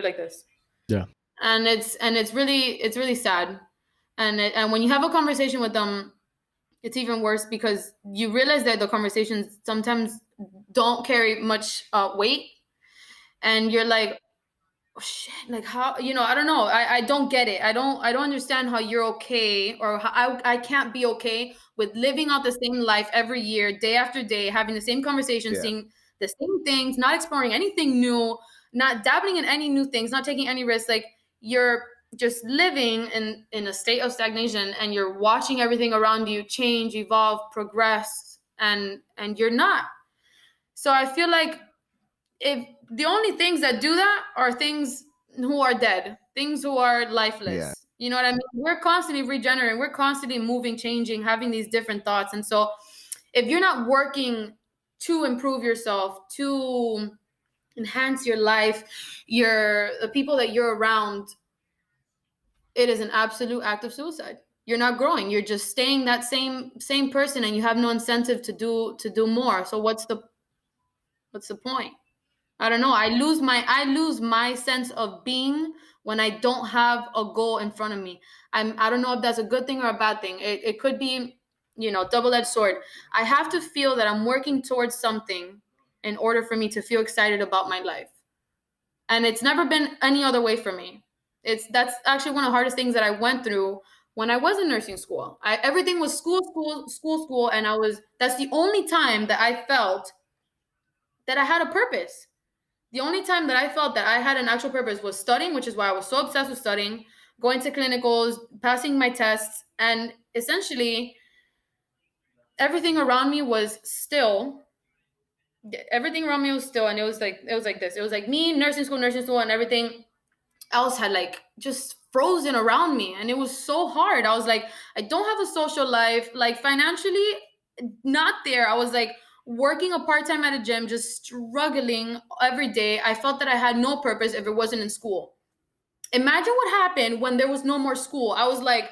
Speaker 3: like this.
Speaker 1: Yeah.
Speaker 3: And it's really sad. And when you have a conversation with them, it's even worse because you realize that the conversations sometimes don't carry much weight, and you're like, shit, like how, I don't know, I don't get it. I don't understand how you're okay, or how I can't be okay with living out the same life every year, day after day, having the same conversation,
Speaker 2: Yeah.
Speaker 3: seeing the same things, not exploring anything new, not dabbling in any new things, not taking any risks. Like, you're just living in a state of stagnation, and you're watching everything around you change, evolve, progress, and you're not. So I feel like, if the only things that do that are things who are dead, things who are
Speaker 2: Yeah.
Speaker 3: lifeless. You know what I mean? We're constantly regenerating, we're constantly moving, changing, having these different thoughts. And so if you're not working to improve yourself, to enhance your life, the people that you're around, it is an absolute act of suicide. You're not growing. You're just staying that same person, and you have no incentive to do more. So what's the point? I don't know. I lose my sense of being when I don't have a goal in front of me. I don't know if that's a good thing or a bad thing. It could be, double-edged sword. I have to feel that I'm working towards something in order for me to feel excited about my life. And it's never been any other way for me. That's actually one of the hardest things that I went through when I was in nursing school. Everything was school, school, school, school, and that's the only time that I felt that I had a purpose. The only time that I felt that I had an actual purpose was studying, which is why I was so obsessed with studying, going to clinicals, passing my tests, and essentially everything around me was still. Everything around me was still, and it was like this. It was like me, nursing school, and everything else had like just frozen around me, and it was so hard. I was like, I don't have a social life, like financially, not there. I was like working a part-time at a gym, just struggling every day. I felt that I had no purpose if it wasn't in school. Imagine what happened when there was no more school. I was like,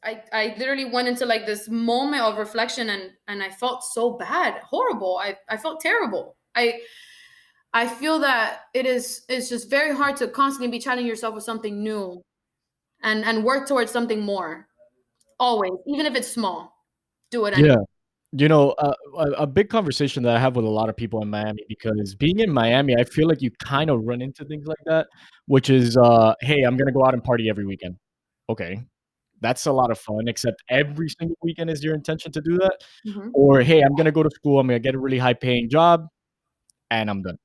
Speaker 3: I literally went into like this moment of reflection, and I felt so bad, horrible. I felt terrible. I feel that it's just very hard to constantly be challenging yourself with something new, and work towards something more. Always, even if it's small, do it
Speaker 1: Yeah.
Speaker 3: anyway.
Speaker 1: A big conversation that I have with a lot of people in Miami, because being in Miami, I feel like you kind of run into things like that, which is, hey, I'm gonna go out and party every weekend. Okay, that's a lot of fun, except every single weekend is your intention to do that.
Speaker 3: Hmm.
Speaker 1: Or, hey, I'm gonna go to school, I'm gonna get a really high paying job, and I'm done.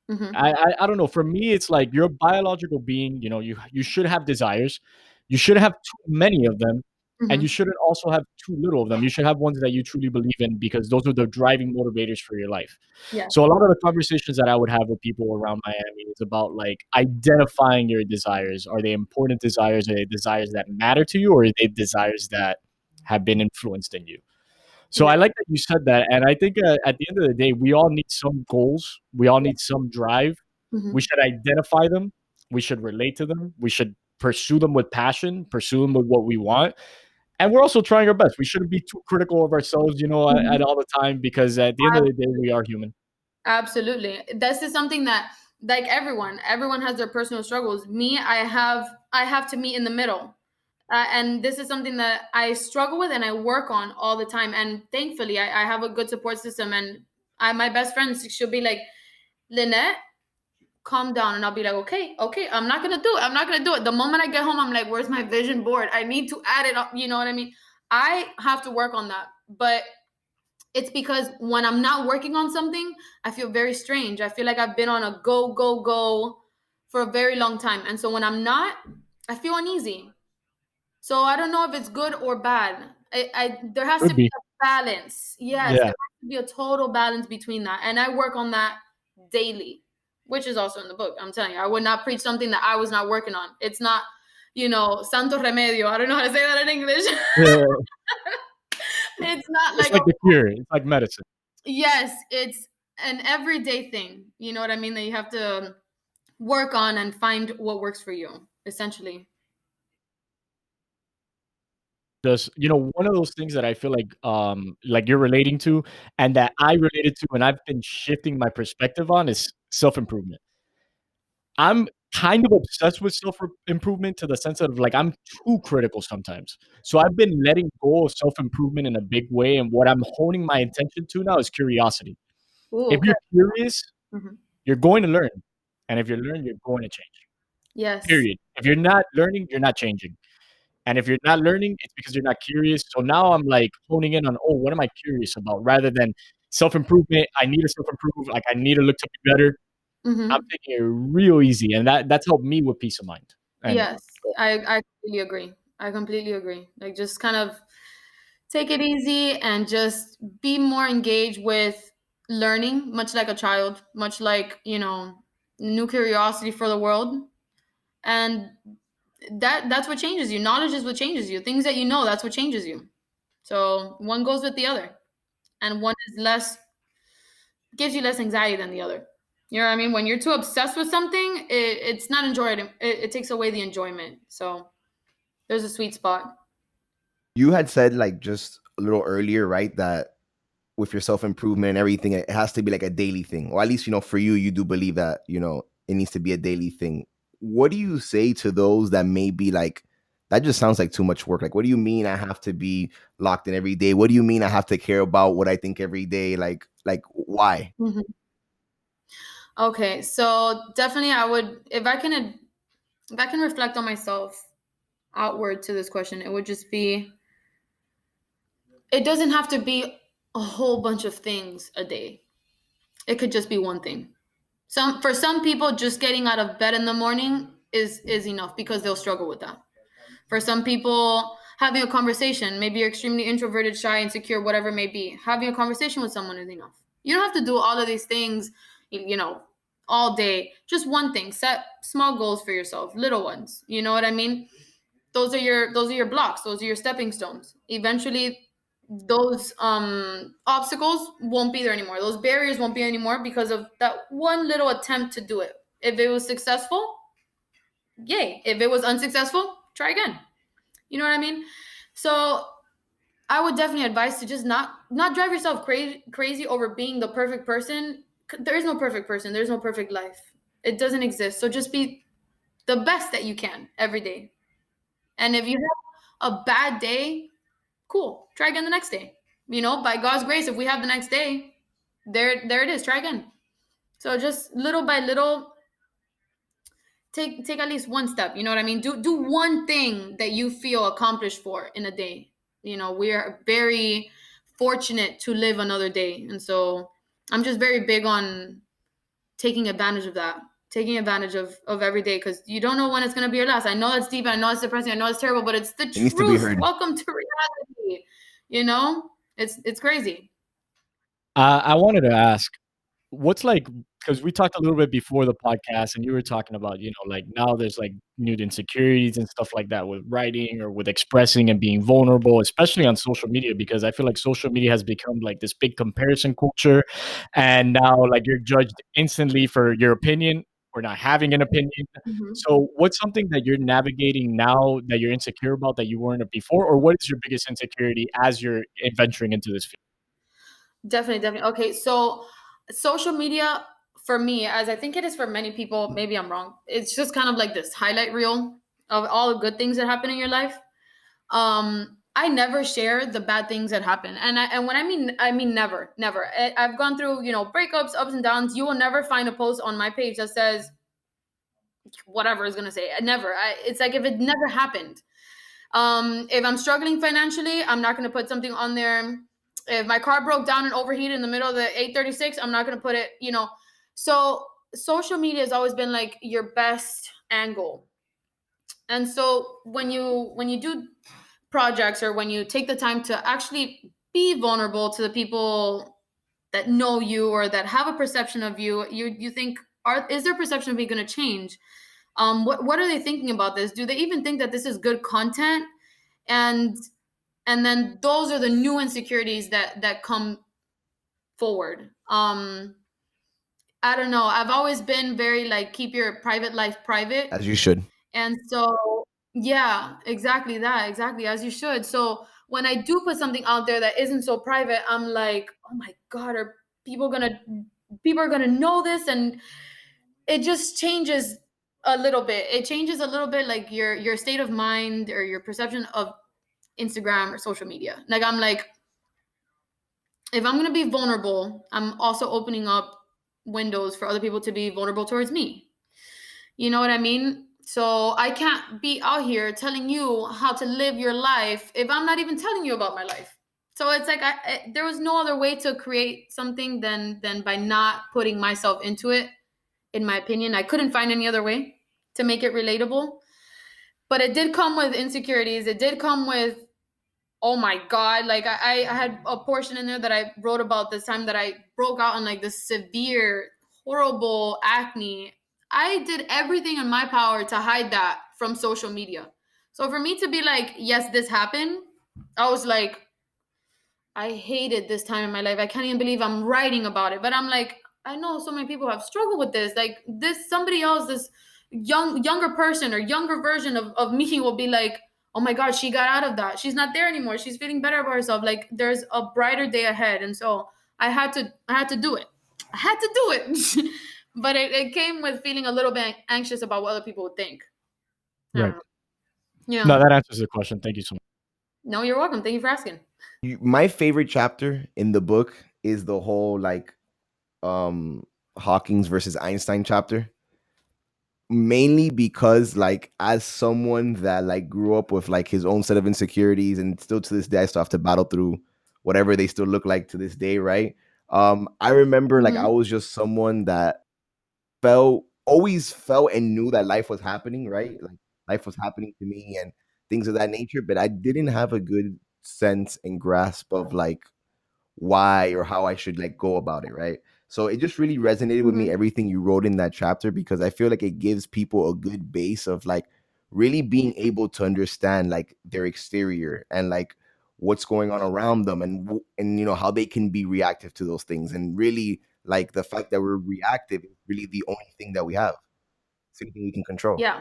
Speaker 3: Hmm.
Speaker 1: I don't know. For me, it's like you're a biological being. You should have desires. You shouldn't have too many of them, and you
Speaker 3: Hmm.
Speaker 1: shouldn't also have too little of them. You should have ones that you truly believe in, because those are the driving motivators for your life.
Speaker 3: Yeah.
Speaker 1: So a lot of the conversations that I would have with people around Miami is about like identifying your desires. Are they important desires? Are they desires that matter to you, or are they desires that have been influenced in you? So I
Speaker 3: Yeah.
Speaker 1: like that you said that, and I think at the end of the day, we all need some goals. We all need some drive. We
Speaker 3: Hmm.
Speaker 1: should identify them. We should relate to them. We should pursue them with passion. Pursue them with what we want, and we're also trying our best. We shouldn't be too critical of ourselves, at
Speaker 3: Hmm.
Speaker 1: all the time, because at the end of the day, we are human.
Speaker 3: Absolutely. This is something that, like, everyone has their personal struggles. Me, I have to meet in the middle. And this is something that I struggle with and I work on all the time. And thankfully, I have a good support system. And my best friend, she'll be like, Lynette, calm down. And I'll be like, okay, okay, I'm not gonna do it. I'm not gonna do it. The moment I get home, I'm like, where's my vision board? I need to add it up. You know what I mean? I have to work on that. But it's because when I'm not working on something, I feel very strange. I feel like I've been on a go, go, go for a very long time. And so when I'm not, I feel uneasy. So I don't know if it's good or bad. There has to
Speaker 1: Could
Speaker 3: be
Speaker 1: be.
Speaker 3: a balance. Yes,
Speaker 1: Yeah.
Speaker 3: there has to be a total balance between that. And I work on that daily, which is also in the book. I'm telling you, I would not preach something that I was not working on. It's not, santo remedio. I don't know how to say that in English.
Speaker 1: Yeah.
Speaker 3: It's not
Speaker 1: It's
Speaker 3: like a,
Speaker 1: like the cure. It's like medicine.
Speaker 3: yes, it's an everyday thing. You know what I mean? That you have to work on and find what works for you, essentially.
Speaker 1: Just, one of those things that I feel like you're relating to, and that I related to, and I've been shifting my perspective on, is self-improvement. I'm kind of obsessed with self-improvement, to the sense of like I'm too critical sometimes. So I've been letting go of self-improvement in a big way, and what I'm honing my attention to now is curiosity.
Speaker 3: Ooh,
Speaker 1: If
Speaker 3: okay.
Speaker 1: you're curious,
Speaker 3: Mhm.
Speaker 1: you're going to learn. And if you're learning, you're going to change.
Speaker 3: Yes.
Speaker 1: Period. If you're not learning, you're not changing. And if you're not learning, it's because you're not curious. So now I'm like honing in on, oh, what am I curious about? Rather than self improvement, I need to self improve. Like I need to look to be better. I'm
Speaker 3: Hmm.
Speaker 1: taking it real easy, and that's helped me with peace of mind. And
Speaker 3: Yes, I completely agree. I completely agree. Like just kind of take it easy and just be more engaged with learning, much like a child, much like, new curiosity for the world. And that's what changes you. Knowledge is what changes you. Things that you know, that's what changes you. So one goes with the other. And one is less gives you less anxiety than the other. You know what I mean? When you're too obsessed with something, it's not enjoyable. It takes away the enjoyment. So there's a sweet spot.
Speaker 2: You had said like just a little earlier, right, that with your self improvement and everything, it has to be like a daily thing, or at least for you, you do believe that it needs to be a daily thing. What do you say to those that may be like, that just sounds like too much work? Like, what do you mean I have to be locked in every day? What do you mean I have to care about what I think every day? Like why?
Speaker 3: Mhm. Okay, so definitely I would, if I can reflect on myself outward to this question, it would just be, it doesn't have to be a whole bunch of things a day. It could just be one thing. For some people, just getting out of bed in the morning is enough because they'll struggle with that. For some people, having a conversation, maybe you're extremely introverted, shy, insecure, whatever it may be, having a conversation with someone is enough. You don't have to do all of these things, you know, all day. Just one thing. Set small goals for yourself, little ones. You know what I mean? Those are your blocks. Those are your stepping stones. Eventually, those obstacles won't be there anymore. Those barriers won't be anymore because of that one little attempt to do it. If it was successful, yay. If it was unsuccessful, try again. You know what I mean? So I would definitely advise to just not drive yourself crazy over being the perfect person. There is no perfect person. There's no perfect life. It doesn't exist. So just be the best that you can every day. And if you have a bad day, cool. Try again the next day. By God's grace, if we have the next day, there it is. Try again. So just little by little, take at least one step. You know what I mean? Do one thing that you feel accomplished for in a day. We are very fortunate to live another day, and so I'm just very big on taking advantage of that, taking advantage of every day, because you don't know when it's going to be your last. I know that's deep, I know it's depressing, I know it's terrible, but it's the
Speaker 2: It needs to be
Speaker 3: truth.
Speaker 2: heard.
Speaker 3: Welcome to reality. It's crazy.
Speaker 1: I wanted to ask, what's like, because we talked a little bit before the podcast, and you were talking about, like now there's like new insecurities and stuff like that with writing or with expressing and being vulnerable, especially on social media, because I feel like social media has become like this big comparison culture. And now, like, you're judged instantly for your opinion or not having an opinion.
Speaker 3: Mhm.
Speaker 1: So, what's something that you're navigating now that you're insecure about that you weren't before? Or what is your biggest insecurity as you're venturing into this field?
Speaker 3: Definitely, definitely. Okay, so social media for me, as I think it is for many people, maybe I'm wrong. It's just kind of like this highlight reel of all the good things that happen in your life. I never share the bad things that happen, and when I mean never, never. I've gone through breakups, ups and downs. You will never find a post on my page that says whatever is gonna say. Never. It's like if it never happened. If I'm struggling financially, I'm not going to put something on there. If my car broke down and overheated in the middle of the 836, I'm not going to put it. So social media has always been like your best angle. And so when you do projects, or when you take the time to actually be vulnerable to the people that know you or that have a perception of you, you think, is their perception of me going to change? What are they thinking about this? Do they even think that this is good content? and and then those are the new insecurities that come forward. I don't know, I've always been very like, keep your private life private.
Speaker 2: As you should.
Speaker 3: And so, yeah, exactly that, exactly as you should. So when I do put something out there that isn't so private, I'm like, oh my god, are people gonna people are gonna know this? And it just changes a little bit. It changes a little bit, like your state of mind or your perception of Instagram or social media. Like, I'm like, if I'm going to be vulnerable, I'm also opening up windows for other people to be vulnerable towards me. You know what I mean? So I can't be out here telling you how to live your life if I'm not even telling you about my life. So it's like there was no other way to create something than by not putting myself into it. In my opinion, I couldn't find any other way to make it relatable. But it did come with insecurities. It did come with, oh my god, like I had a portion in there that I wrote about this time that I broke out in like this severe horrible acne. I did everything in my power to hide that from social media. So for me to be like, yes, this happened, I was like, I hated this time in my life. I can't even believe I'm writing about it. But I'm like, I know so many people have struggled with this. Like this, somebody else, this younger person or younger version of me will be like, oh my God, she got out of that. She's not there anymore. She's feeling better about herself. Like there's a brighter day ahead. And so I had to do it. I had to do it. But it came with feeling a little bit anxious about what other people would think. I don't
Speaker 1: Right.
Speaker 3: know.
Speaker 1: No,
Speaker 3: Yeah.
Speaker 1: that answers the question. Thank you so much.
Speaker 3: No, you're welcome. Thank you for asking.
Speaker 2: My favorite chapter in the book is the whole like um Hawkings versus Einstein chapter. Mainly because like as someone that like grew up with like his own set of insecurities and still to this day I still have to battle through whatever they still look like to this day, right? I remember like I
Speaker 3: Hmm.
Speaker 2: was just someone that always felt and knew that life was happening, right? Like life was happening to me and things of that nature, but I didn't have a good sense and grasp of like why or how I should like go about it, right? So it just really resonated with me
Speaker 3: Hmm.
Speaker 2: everything you wrote in that chapter because I feel like it gives people a good base of like really being able to understand like their exterior and like what's going on around them and you know how they can be reactive to those things and really like the fact that we're reactive is really the only thing that we have. It's the only thing we can control.
Speaker 3: Yeah.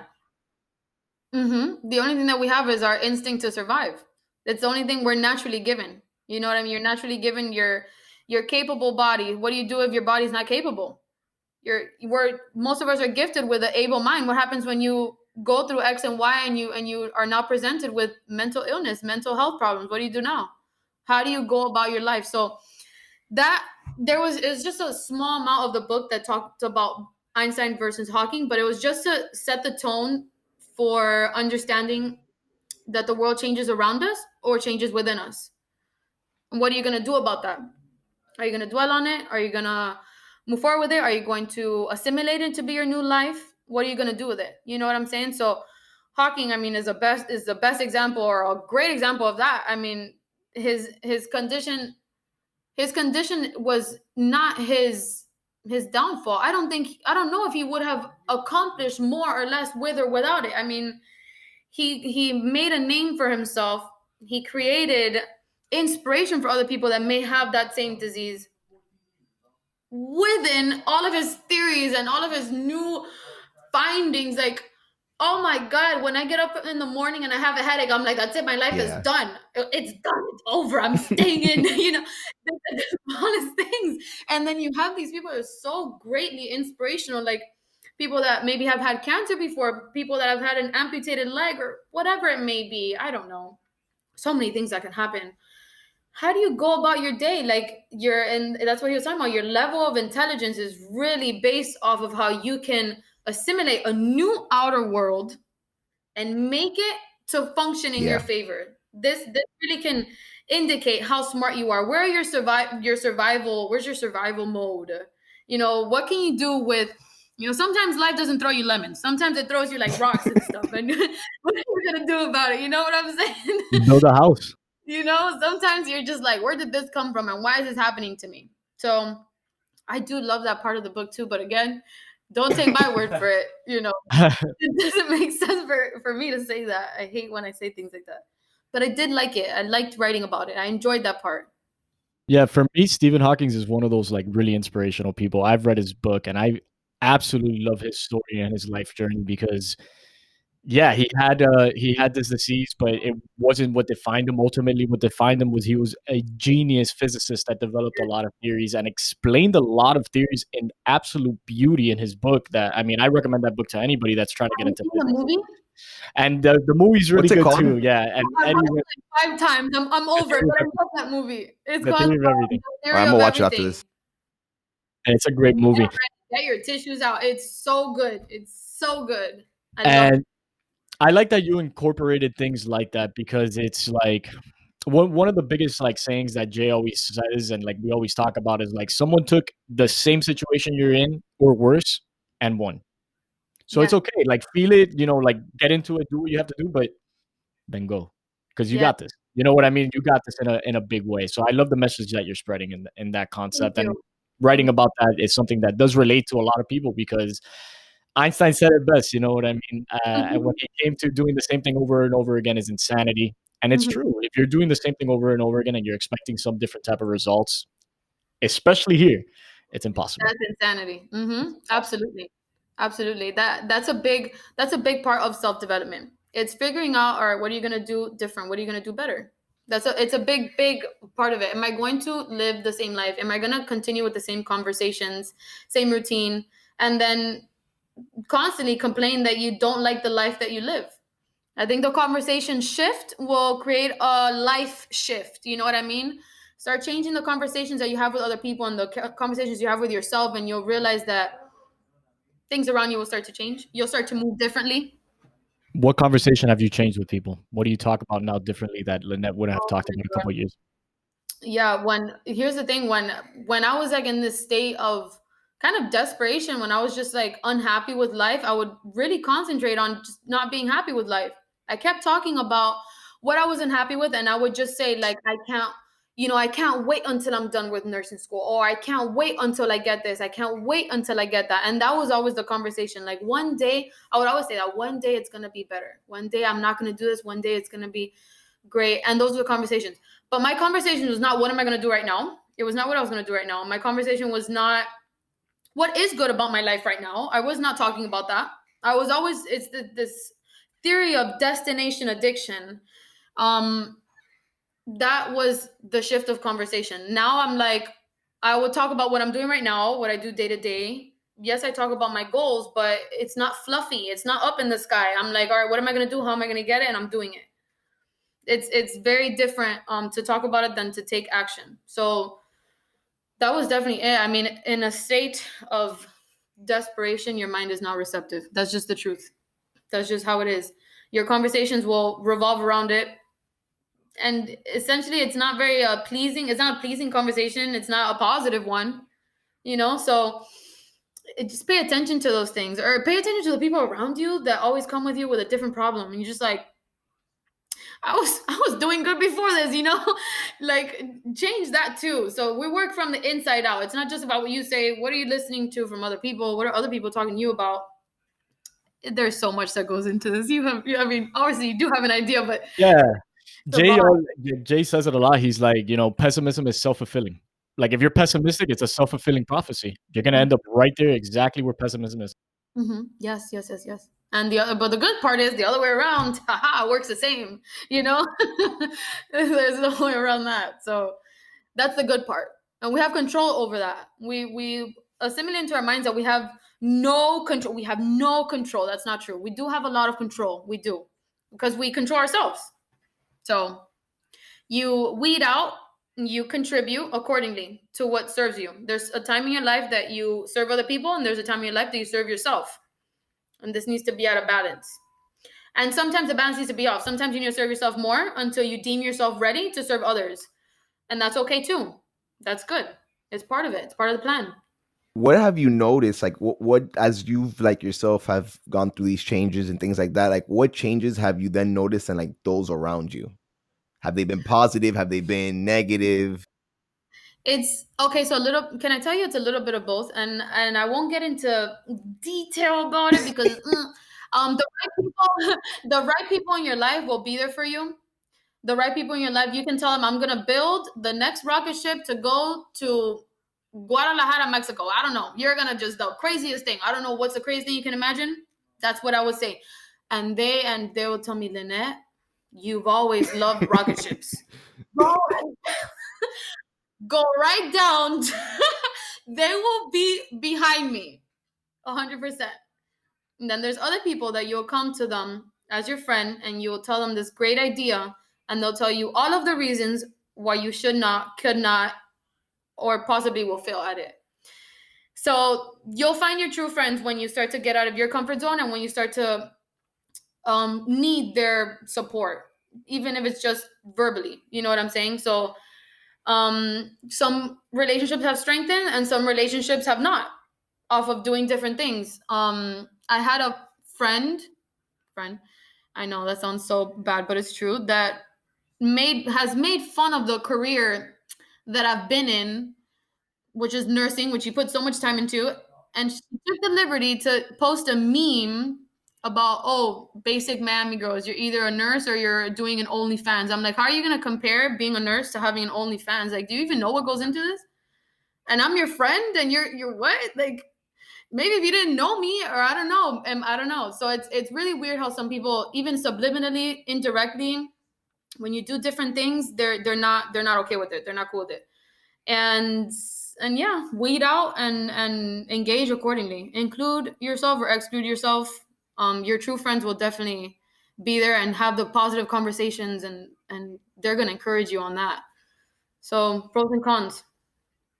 Speaker 3: The only thing that we have is our instinct to survive. That's the only thing we're naturally given. You know what I mean? You're naturally given your capable body. What do you do if your body's not capable? We're most of us are gifted with an able mind. What happens when you go through X and Y and you are now presented with mental illness, mental health problems? What do you do now? How do you go about your life? So that there was it's just a small amount of the book that talked about Einstein versus Hawking, but it was just to set the tone for understanding that the world changes around us or changes within us. And what are you going to do about that? Are you going to dwell on it? Are you going to move forward with it? Are you going to assimilate it to be your new life? What are you going to do with it? You know what I'm saying? So Hawking, I mean, is the best example or a great example of that. I mean, his condition was not his downfall. I don't know if he would have accomplished more or less with or without it. I mean, he made a name for himself. He created inspiration for other people that may have that same disease within all of his theories and all of his new findings. Like, oh my god, when I get up in the morning and I have a headache, I'm like, that's it, my life is
Speaker 2: Yeah.
Speaker 3: done. It's done, it's over, I'm staying in. The smallest things. And then you have these people that are so greatly inspirational, like people that maybe have had cancer before, people that have had an amputated leg or whatever it may be. I don't know, so many things that can happen. How do you go about your day? Like, and that's what he was talking about, your level of intelligence is really based off of how you can assimilate a new outer world and make it to function in your
Speaker 2: Yeah.
Speaker 3: favor. This really can indicate how smart you are. Where are your survival, where's your survival mode? What can you do with, sometimes life doesn't throw you lemons. Sometimes it throws you like rocks and stuff. And what are you gonna do about it? You know what I'm saying?
Speaker 1: Build a house.
Speaker 3: Sometimes you're just like, where did this come from and why is this happening to me? So I do love that part of the book too. But again, don't take my word for it. It doesn't make sense for me to say that. I hate when I say things like that. But I did like it. I liked writing about it. I enjoyed that part.
Speaker 1: Yeah, for me, Stephen Hawking is one of those like really inspirational people. I've read his book and I absolutely love his story and his life journey because yeah, he had this disease, but it wasn't what defined him. Ultimately, what defined him was he was a genius physicist that developed a lot of theories and explained a lot of theories in absolute beauty in his book. That I mean, I recommend that book to anybody that's trying to
Speaker 3: Have
Speaker 1: get
Speaker 3: you
Speaker 1: into
Speaker 3: seen the
Speaker 1: physics.
Speaker 3: movie?
Speaker 1: And the movie's really
Speaker 2: What's it
Speaker 1: good
Speaker 2: called?
Speaker 1: too. Yeah, and
Speaker 3: I've
Speaker 1: Eddie
Speaker 3: watched
Speaker 1: with
Speaker 3: it like 5 times. I'm
Speaker 1: the
Speaker 3: over it,
Speaker 1: theory of
Speaker 3: but I
Speaker 1: everything.
Speaker 3: love that movie. It's
Speaker 1: The
Speaker 3: called
Speaker 1: theory of everything.
Speaker 3: The
Speaker 2: All right,
Speaker 3: Theory
Speaker 2: I'm
Speaker 3: of
Speaker 2: gonna watch it after this.
Speaker 3: Everything.
Speaker 1: And it's a great movie.
Speaker 3: Get your tissues out. It's so good. It's So good. I love it.
Speaker 1: And I like that you incorporated things like that because it's like one of the biggest like sayings that Jay always says and like we always talk about is like someone took the same situation you're in or worse and won. So it's
Speaker 3: Yes.
Speaker 1: okay. Like feel it, like get into it, do what you have to do, but then go because you
Speaker 3: Yes.
Speaker 1: got this. You know what I mean? You got this in a big way. So I love the message that you're spreading in that
Speaker 3: Thank
Speaker 1: concept, and
Speaker 3: you.
Speaker 1: writing about that is something that does relate to a lot of people because Einstein said it best. You know what I mean? And when
Speaker 3: Mhm.
Speaker 1: he came to doing the same thing over and over again is insanity, and it's
Speaker 3: Mhm.
Speaker 1: true. If you're doing the same thing over and over again and you're expecting some different type of results, especially here, it's impossible.
Speaker 3: That's insanity. Absolutely. Absolutely. That's a big part of self-development. It's figuring out, all right, what are you gonna do different? What are you gonna do better? It's a big part of it. Am I going to live the same life? Am I gonna continue with the same conversations, same routine, and then constantly complain that you don't like the life that you live? I think the conversation shift will create a life shift. You know what I mean? Start changing the conversations that you have with other people and the conversations you have with yourself, and you'll realize that things around you will start to change. You'll start to move differently.
Speaker 1: What conversation have you changed with people? What do you talk about now differently that Lynette wouldn't have
Speaker 3: Oh
Speaker 1: talked
Speaker 3: my
Speaker 1: about a
Speaker 3: God.
Speaker 1: couple of years?
Speaker 3: Yeah, when here's the thing, when I was like in this state of kind of desperation, when I was just like unhappy with life, I would really concentrate on just not being happy with life. I kept talking about what I wasn't happy with, and I would just say like I can't wait until I'm done with nursing school, or I can't wait until I get this, I can't wait until I get that. And that was always the conversation. Like one day, I would always say that one day it's gonna be better. One day I'm not gonna do this, one day it's gonna be great. And those were the conversations. But my conversation was not what am I going to do right now? It was not what I was going to do right now. My conversation was not what is good about my life right now. I was not talking about that. I was always, it's this theory of destination addiction. Um, that was the shift of conversation. Now I'm like, I would talk about what I'm doing right now, what I do day to day. Yes, I talk about my goals, but it's not fluffy. It's not up in the sky. I'm like, all right, what am I going to do? How am I going to get it? And I'm doing it. It's very different to talk about it than to take action. So that was definitely it. I mean, in a state of desperation, your mind is not receptive. That's just the truth. That's just how it is. Your conversations will revolve around it, and essentially, it's not very pleasing. It's not a pleasing conversation. It's not a positive one. So just pay attention to those things, or pay attention to the people around you that always come with you with a different problem, and you're just like, I was doing good before this. Like change that too. So we work from the inside out. It's not just about what you say. What are you listening to from other people? What are other people talking to you about? There's so much that goes into this. I mean, obviously you do have an idea, but
Speaker 1: Yeah.
Speaker 3: it's a lot.
Speaker 1: Jay says it a lot. He's like, pessimism is self-fulfilling. Like if you're pessimistic, it's a self-fulfilling prophecy. You're gonna end up right there exactly where pessimism is.
Speaker 3: Yes, yes, yes, yes. And but the good part is the other way around. Haha, works the same. You know, there's no way around that. So that's the good part, and we have control over that. We assimilate into our minds that we have no control. We have no control. That's not true. We do have a lot of control. We do, because we control ourselves. So you weed out, you contribute accordingly to what serves you. There's a time in your life that you serve other people, and there's a time in your life that you serve yourself. And this needs to be at a balance. And sometimes the balance needs to be off. Sometimes you need to serve yourself more until you deem yourself ready to serve others. And that's okay too. That's good. It's part of it. It's part of the plan.
Speaker 2: What have you noticed? Like, what as you've like yourself have gone through these changes and things like that? Like, what changes have you then noticed and like those around you? Have they been positive? Have they been negative?
Speaker 3: It's okay. So a little. Can I tell you? It's a little bit of both, and I won't get into detail about it because the right people, the right people in your life will be there for you. The right people in your life, you can tell them, I'm gonna build the next rocket ship to go to Guadalajara, Mexico. I don't know. You're gonna just the craziest thing. I don't know what's the craziest thing you can imagine. That's what I would say. And they will tell me, Lynette, you've always loved rocket ships. Go, go right down. They will be behind me, 100%. And then there's other people that you'll come to them as your friend and you'll tell them this great idea, and they'll tell you all of the reasons why you should not, could not, or possibly will fail at it. So you'll find your true friends when you start to get out of your comfort zone and when you start to need their support, even if it's just verbally. You know what I'm saying? So some relationships have strengthened and some relationships have not, off of doing different things. I had a friend. I know that sounds so bad, but it's true. That made fun of the career that I've been in, which is nursing, which you put so much time into. And she took the liberty to post a meme about, oh, basic Miami girls. You're either a nurse or you're doing an OnlyFans. I'm like, how are you going to compare being a nurse to having an OnlyFans? Like, do you even know what goes into this? And I'm your friend, and you're what? Like, maybe if you didn't know me, or I don't know, I don't know. So it's really weird how some people, even subliminally, indirectly, when you do different things, they're not okay with it. They're not cool with it. And and yeah, weed out and engage accordingly. Include yourself or exclude yourself. Your true friends will definitely be there and have the positive conversations, and they're gonna encourage you on that. So pros and cons.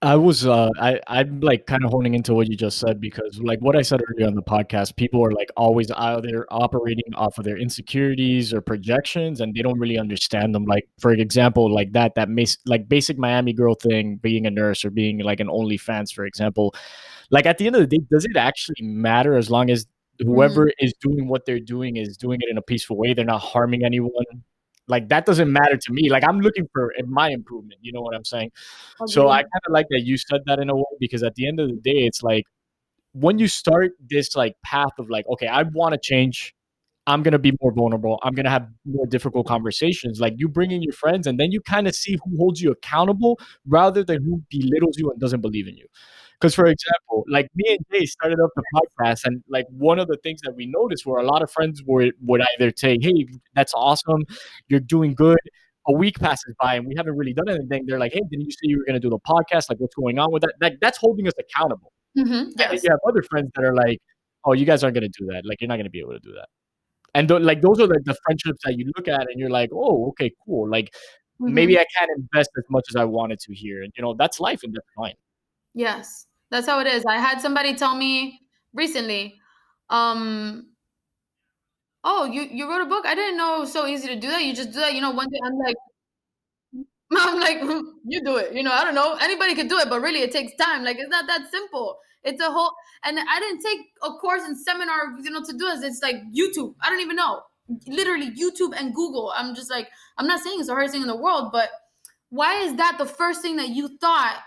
Speaker 1: I'm like kind of honing into what you just said because like what I said earlier on the podcast, people are like always either operating off of their insecurities or projections and they don't really understand them. Like for example, like that makes like basic Miami girl thing, being a nurse or being like an OnlyFans, for example. Like at the end of the day, does it actually matter as long as
Speaker 3: Mm,
Speaker 1: whoever is doing what they're doing is doing it in a peaceful way? They're not harming anyone. Like that doesn't matter to me. Like I'm looking for my improvement. You know what I'm saying? So I
Speaker 3: agree.
Speaker 1: kind of like that you said that in a way because at the end of the day, it's like when you start this like path of like, okay, I want to change. I'm gonna be more vulnerable. I'm gonna have more difficult conversations. Like you bring in your friends, and then you kind of see who holds you accountable rather than who belittles you and doesn't believe in you. Because, for example, like me and Jay started up the podcast, and like one of the things that we noticed were a lot of friends would either say, "Hey, that's awesome, you're doing good." A week passes by and we haven't really done anything. They're like, "Hey, didn't you say you were going to do the podcast? Like, what's going on with that?" That's holding us accountable. And then
Speaker 3: Yes.
Speaker 1: you have other friends that are like, "Oh, you guys aren't going to do that. Like, you're not going to be able to do that." And like those are like the friendships that you look at and you're like, "Oh, okay, cool. Like, maybe
Speaker 3: hmm
Speaker 1: I can't invest as much as I wanted to here." And that's life, and that's fine.
Speaker 3: Yes. That's how it is. I had somebody tell me recently, um, oh, you wrote a book? I didn't know it was so easy to do that. You just do that, one day. I'm like, I'm like, you do it. I don't know. Anybody could do it, but really it takes time. Like it's not that simple. It's a whole and I didn't take a course and seminar, to do this. It's like YouTube. I don't even know. Literally YouTube and Google. I'm just like, I'm not saying it's the hardest thing in the world, but why is that the first thing that you thought?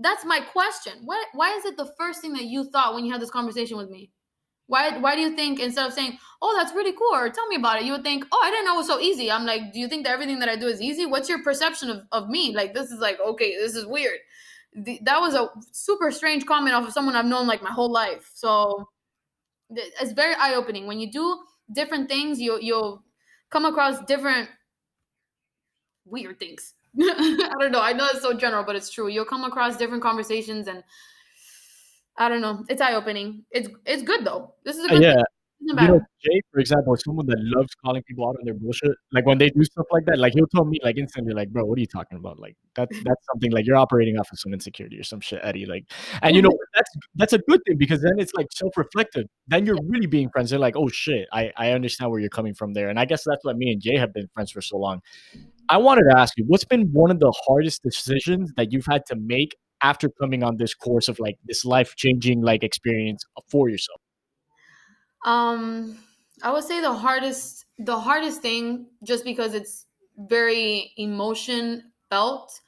Speaker 3: That's my question. Why is it the first thing that you thought when you had this conversation with me? Why do you think, instead of saying, "Oh, that's really cool," or "Tell me about it," you would think, "Oh, I didn't know it was so easy." I'm like, "Do you think that everything that I do is easy? What's your perception of me? Like, this is like, okay, this is weird." That was a super strange comment off of someone I've known like my whole life. So it's very eye opening when you do different things. You'll come across different weird things. I don't know. I know it's so general, but it's true. You'll come across different conversations, and I don't know. It's eye opening. It's good though. This is a good thing.
Speaker 1: Yeah.
Speaker 3: It isn't bad.
Speaker 1: Jay, for example, is someone that loves calling people out on their bullshit. Like when they do stuff like that, like he'll tell me like instantly, like, "Bro, what are you talking about? Like that's something like you're operating off of some insecurity or some shit, Eddie." Like, and that's a good thing because then it's like self-reflective. Then you're really being friends. They're like, "Oh shit, I understand where you're coming from there." And I guess that's why me and Jay have been friends for so long. I wanted to ask you, what's been one of the hardest decisions that you've had to make after coming on this course of like this life-changing like experience for yourself?
Speaker 3: Um, I would say the hardest thing, just because it's very emotion felt,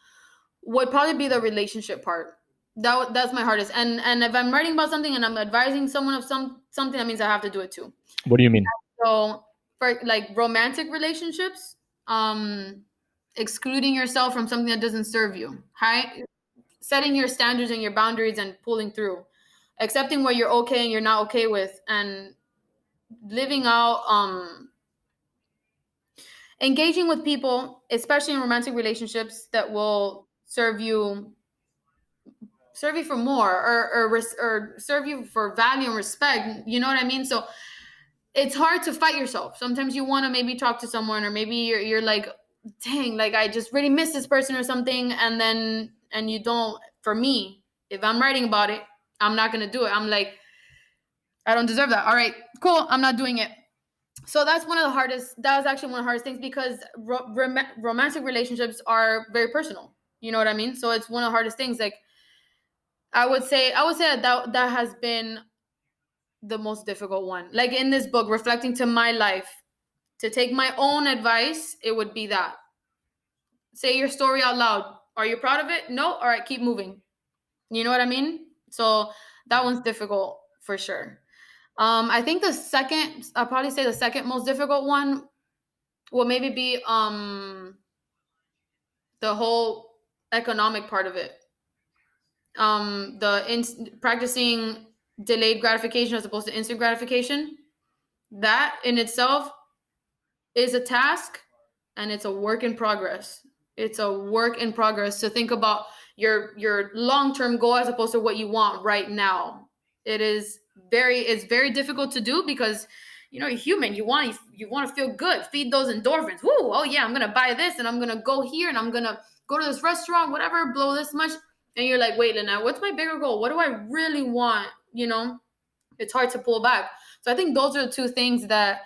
Speaker 3: would probably be the relationship part. That's my hardest. And if I'm writing about something and I'm advising someone of something, that means I have to do it too.
Speaker 1: What do you mean?
Speaker 3: So for like romantic relationships, excluding yourself from something that doesn't serve you, right? Setting your standards and your boundaries and pulling through, accepting what you're okay and you're not okay with, and living out, engaging with people, especially in romantic relationships, that will serve you for more, or serve you for value and respect. You know what I mean? So it's hard to fight yourself. Sometimes you want to maybe talk to someone, or maybe you're like, dang, like I just really miss this person or something, and you don't. For me, if I'm writing about it, I'm not gonna do it. I'm like, I don't deserve that. All right, cool. I'm not doing it. So that's one of the hardest. That was actually one of the hardest things because romantic relationships are very personal. You know what I mean? So it's one of the hardest things. Like I would say that has been the most difficult one. Like in this book, reflecting to my life, to take my own advice, it would be that. Say your story out loud. Are you proud of it? No? All right, keep moving. You know what I mean? So that one's difficult for sure. I think I'll probably say the second most difficult one will maybe be the whole economic part of it. Practicing delayed gratification as opposed to instant gratification. That in itself is a task and it's a work in progress. It's a work in progress to think about your long-term goal as opposed to what you want right now. It's very difficult to do because you're human. You want to feel good, feed those endorphins. Woo, oh yeah, I'm gonna buy this and I'm gonna go here and I'm gonna go to this restaurant, whatever, blow this much. And you're like, wait, Lynette, what's my bigger goal? What do I really want? It's hard to pull back. So I think those are the two things that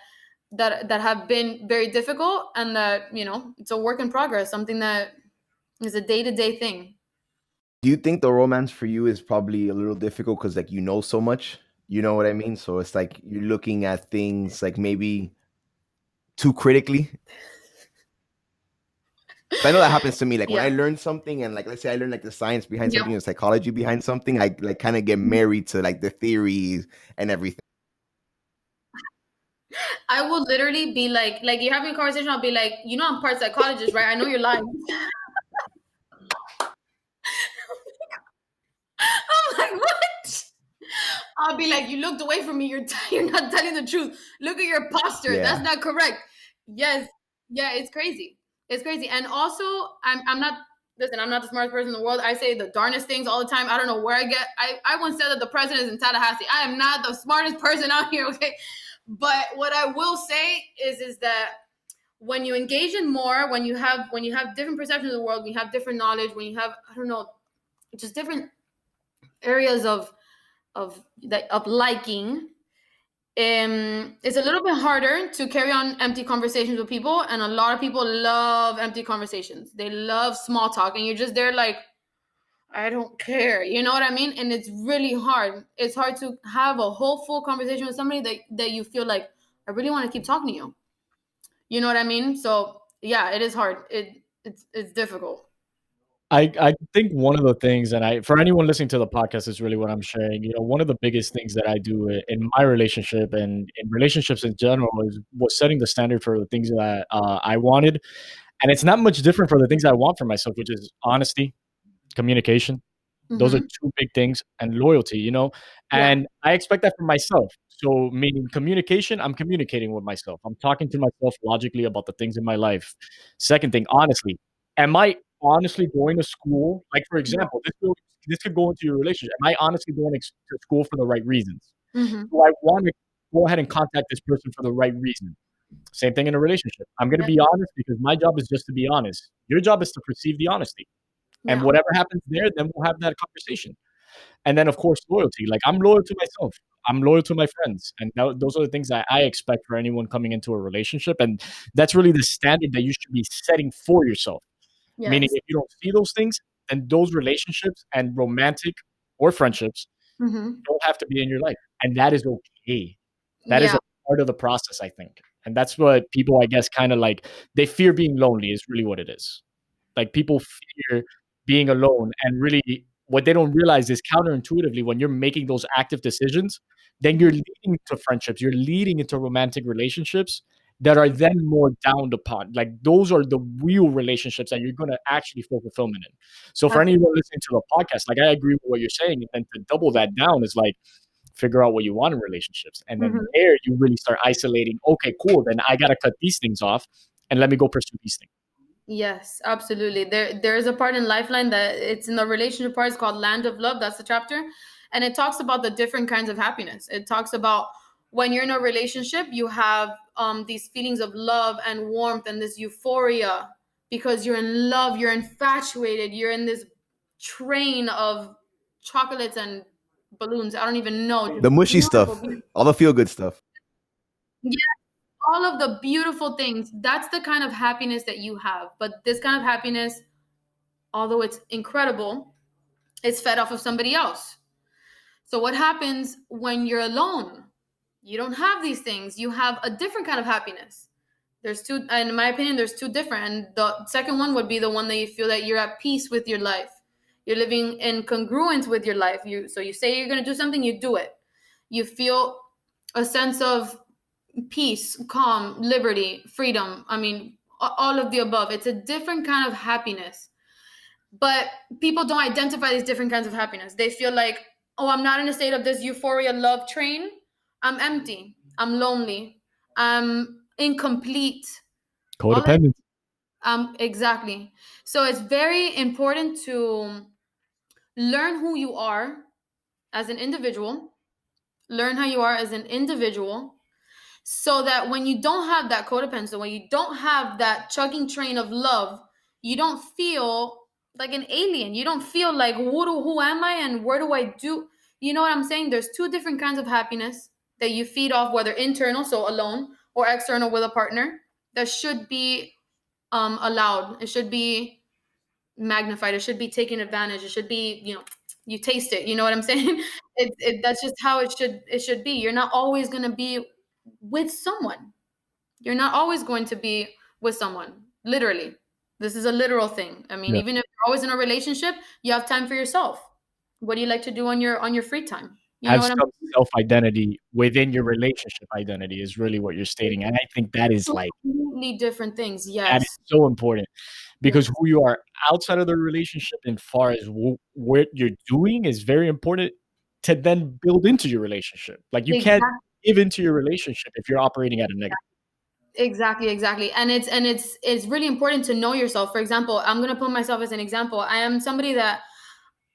Speaker 3: have been very difficult, and that it's a work in progress, something that is a day-to-day thing.
Speaker 2: Do you think the romance for you is probably a little difficult because like you know so much? You know what I mean? So it's like you're looking at things like maybe too critically. I know that happens to me. Like when I
Speaker 3: Yeah.
Speaker 2: learn something and like let's say I learn like the science behind
Speaker 3: Yep.
Speaker 2: something, the psychology behind something, I like kind of get married to like the theories and everything.
Speaker 3: I will literally be like you're having a conversation, I'll be like, I'm part psychologist, right? I know you're lying. I'm like, what? I'll be like, you looked away from me. You're not telling the truth. Look at your posture. That's
Speaker 2: Yeah.
Speaker 3: not correct. Yes. Yeah, it's crazy. It's crazy. And also, I'm not. Listen, I'm not the smartest person in the world. I say the darnest things all the time. I don't know where I get. I once said that the president is in Tallahassee. I am not the smartest person out here. Okay, but what I will say is that when you engage in more, when you have different perceptions of the world, when you have different knowledge, when you have, I don't know, just different areas of liking, it's a little bit harder to carry on empty conversations with people, and a lot of people love empty conversations. They love small talk, and you're just there like, I don't care. You know what I mean? And it's really hard. It's hard to have a whole full conversation with somebody that you feel like, I really want to keep talking to you. You know what I mean? So yeah, it is hard. It's difficult.
Speaker 1: I think one of the things, and I for anyone listening to the podcast is really what I'm sharing. One of the biggest things that I do in my relationship and in relationships in general was setting the standard for the things that I wanted, and it's not much different for the things I want for myself, which is honesty, communication. Those are
Speaker 3: Mm-hmm.
Speaker 1: two big things, and loyalty.
Speaker 3: Yeah.
Speaker 1: And I expect that from myself. So, meaning communication, I'm communicating with myself. I'm talking to myself logically about the things in my life. Second thing, honestly, am I honestly going to school? Like, for example, this could go into your relationship. Am I honestly going to school for the right reasons?
Speaker 3: Mm-hmm.
Speaker 1: Do I want to go ahead and contact this person for the right reason? Same thing in a relationship. I'm going to
Speaker 3: Yeah.
Speaker 1: be honest because my job is just to be honest. Your job is to perceive the honesty. And
Speaker 3: Yeah.
Speaker 1: whatever happens there, then we'll have that conversation. And then, of course, loyalty. Like, I'm loyal to myself. I'm loyal to my friends, and those are the things that I expect for anyone coming into a relationship. And that's really the standard that you should be setting for yourself. Meaning,
Speaker 3: Yes.
Speaker 1: if you don't see those things, then those relationships and romantic or friendships
Speaker 3: Mm-hmm.
Speaker 1: don't have to be in your life, and that is okay. That is
Speaker 3: Yeah.
Speaker 1: a part of the process, I think, and that's what people, I guess, kind of like. They fear being lonely. Is really what it is. Like, people fear being alone, and really what they don't realize is counterintuitively when you're making those active decisions, then you're
Speaker 3: Mm-hmm.
Speaker 1: leading to friendships, you're leading into romantic relationships that are then more downed upon. Like, those are the real relationships that you're gonna actually feel fulfillment in. So for anyone listening to the podcast, like, I agree with what you're saying, and then to double that down is like figure out what you want in relationships. And then
Speaker 3: Mhm.
Speaker 1: there you really start isolating, okay, cool, then I gotta cut these things off and let me go pursue these things.
Speaker 3: Yes, absolutely. There is a part in Lifeline that it's in the relationship part. It's called Land of Love. That's the chapter, and it talks about the different kinds of happiness. It talks about when you're in a relationship, you have these feelings of love and warmth and this euphoria because you're in love, you're infatuated, you're in this train of chocolates and balloons. I don't even know. Just
Speaker 2: The mushy
Speaker 3: beautiful,
Speaker 2: stuff,
Speaker 3: beautiful.
Speaker 2: all the feel good stuff.
Speaker 3: Yeah, all of the beautiful things. That's the kind of happiness that you have. But this kind of happiness, although it's incredible, it's fed off of somebody else. So what happens when you're alone? You don't have these things. You have a different kind of happiness. There's two, in my opinion, there's two different. And the second one would be the one that you feel that you're at peace with your life. You're living in congruence with your life. You say you're gonna do something, you do it. You feel a sense of peace, calm, liberty, freedom. I mean, all of the above. It's a different kind of happiness. But people don't identify these different kinds of happiness. They feel like, oh, I'm not in a state of this euphoria love train. I'm empty. I'm lonely. I'm incomplete. All that,
Speaker 1: Codependent.
Speaker 3: exactly. So it's very important to learn who you are as an individual, learn how you are as an individual, so that when you don't have that codependency, when you don't have that chugging train of love, you don't feel like an alien. You don't feel like, who am I and where do I do? You know what I'm saying? There's two different kinds of happiness that you feed off, whether internal, so alone, or external with a partner, that should be allowed. It should be magnified. It should be taken advantage. It should be, you taste it. You know what I'm saying? That's just how it should be. You're not always going to be with someone. You're not always going to be with someone. Literally. This is a literal thing. I mean,
Speaker 1: Yeah.
Speaker 3: even if you're always in a relationship, you have time for yourself. What do you like to do on your free time? You know
Speaker 1: Have
Speaker 3: what I'm
Speaker 1: some self identity within your relationship identity is really what you're stating. And I think that is like,
Speaker 3: completely different things.
Speaker 1: that is
Speaker 3: Yes.
Speaker 1: so important because
Speaker 3: Yes.
Speaker 1: who you are outside of the relationship and far as what you're doing is very important to then build into your relationship. Like you can't
Speaker 3: Exactly.
Speaker 1: give into your relationship if you're operating at a negative.
Speaker 3: Exactly. And it's really important to know yourself. For example, I'm gonna put myself as an example. I am somebody that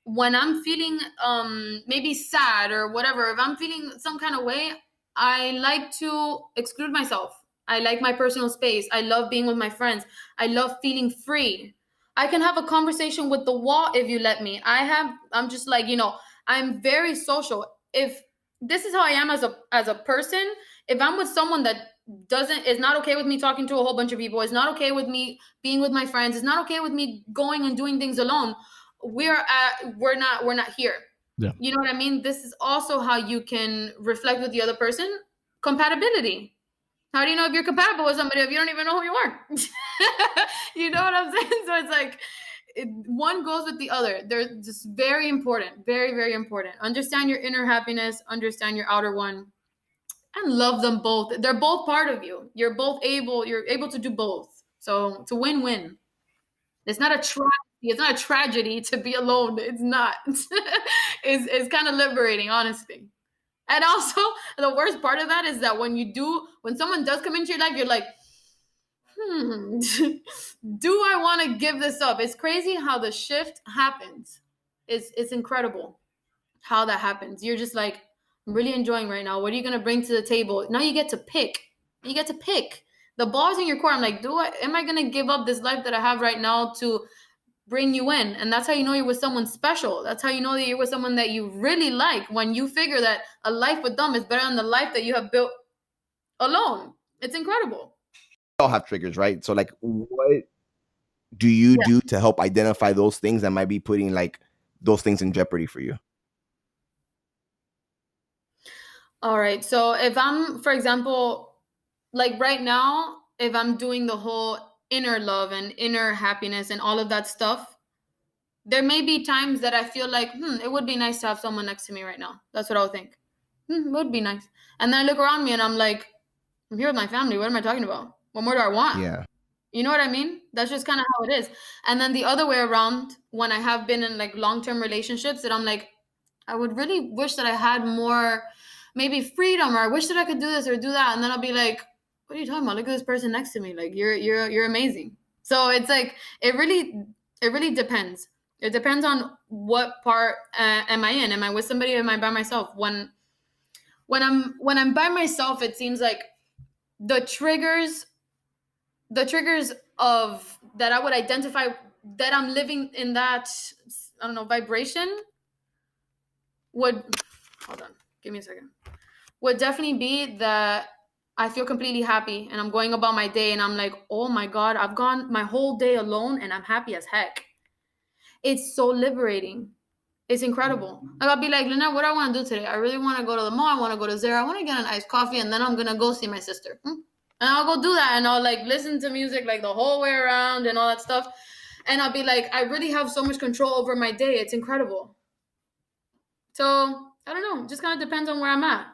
Speaker 3: when I'm feeling maybe sad or whatever, if I'm feeling some kind of way, I like to exclude myself. I like my personal space. I love being with my friends. I love feeling free. I can have a conversation with the wall if you let me. I'm just like, I'm very social. If this is how I am as a person, if I'm with someone that doesn't is not okay with me talking to a whole bunch of people, is not okay with me being with my friends, is not okay with me going and doing things alone, we're not here.
Speaker 1: Yeah.
Speaker 3: You know what I mean? This is also how you can reflect with the other person. Compatibility. How do you know if you're compatible with somebody if you don't even know who you are? You know what I'm saying? So it's like one goes with the other. They're just very important, very, very important. Understand your inner happiness, understand your outer one, and love them both. They're both part of you. You're able to do both. So it's a win-win. It's not a tragedy. It's not a tragedy to be alone. It's not. It's kind of liberating, honestly. And also, the worst part of that is that when someone does come into your life, you're like, do I want to give this up? It's crazy how the shift happens. It's incredible how that happens. You're just like, I'm really enjoying right now. What are you gonna bring to the table? Now you get to pick. You get to pick. The ball's in your court. I'm like, am I gonna give up this life that I have right now to bring you in? And that's how you know you're with someone special. That's how you know that you're with someone that you really like, when you figure that a life with them is better than the life that you have built alone. It's incredible.
Speaker 2: All have triggers, right? So like what do you
Speaker 3: Yeah.
Speaker 2: do to help identify those things that might be putting like those things in jeopardy for you?
Speaker 3: All right. So if I'm, for example, like right now, if I'm doing the whole inner love and inner happiness and all of that stuff, there may be times that I feel like, it would be nice to have someone next to me right now. That's what I would think. It would be nice. And then I look around me and I'm like, I'm here with my family. What am I talking about? What more do I want?
Speaker 2: Yeah.
Speaker 3: You know what I mean? That's just kind of how it is. And then the other way around, when I have been in like long-term relationships, that I'm like, I would really wish that I had more, maybe freedom, or I wish that I could do this or do that. And then I'll be like, what are you talking about? Look at this person next to me. Like you're amazing. So it's like it really depends. It depends on what part am I in. Am I with somebody? Or am I by myself? When I'm by myself, it seems like the triggers the triggers of that I would identify that I'm living in that, I don't know, vibration would hold on, give me a second, would definitely be that I feel completely happy and I'm going about my day and I'm like, oh my God, I've gone my whole day alone and I'm happy as heck. It's so liberating. It's incredible. Like I'll be like, Linette, what do I want to do today? I really want to go to the mall. I want to go to Zara. I want to get an iced coffee and then I'm going to go see my sister. And I'll go do that and I'll like listen to music like the whole way around and all that stuff. And I'll be like, I really have so much control over my day. It's incredible. So I don't know. It just kind of depends on where I'm at.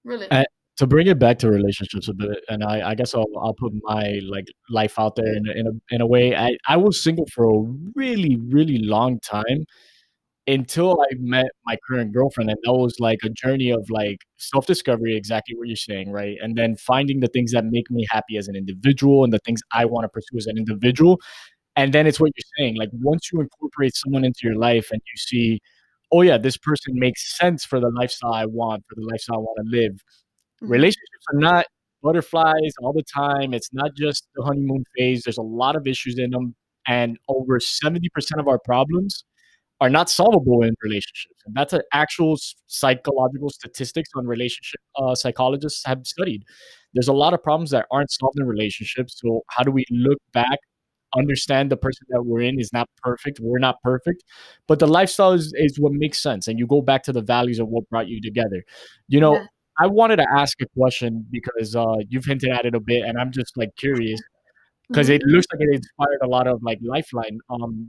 Speaker 3: Really.
Speaker 1: And to bring it back to relationships a bit, and I guess I'll put my like life out there in a way. I was single for a really really long time until I met my current girlfriend, and that was like a journey of like self discovery, exactly what you're saying, right? And then finding the things that make me happy as an individual and the things I want to pursue as an individual. And then it's what you're saying, like once you incorporate someone into your life and you see, oh yeah, this person makes sense for the lifestyle I want, for the lifestyle I want to live. Relationships are not butterflies all the time. It's not just the honeymoon phase. There's a lot of issues in them, and over 70% of our problems are not solvable in relationships. And that's an actual psychological statistics on relationship psychologists have studied. There's a lot of problems that aren't solved in relationships. So how do we look back, understand the person that we're in is not perfect. We're not perfect, but the lifestyle is what makes sense. And you go back to the values of what brought you together. You know,
Speaker 3: Yeah.
Speaker 1: I wanted to ask a question because you've hinted at it a bit, and I'm just like curious because it
Speaker 3: Mhm.
Speaker 1: looks like it inspired a lot of like Lifeline.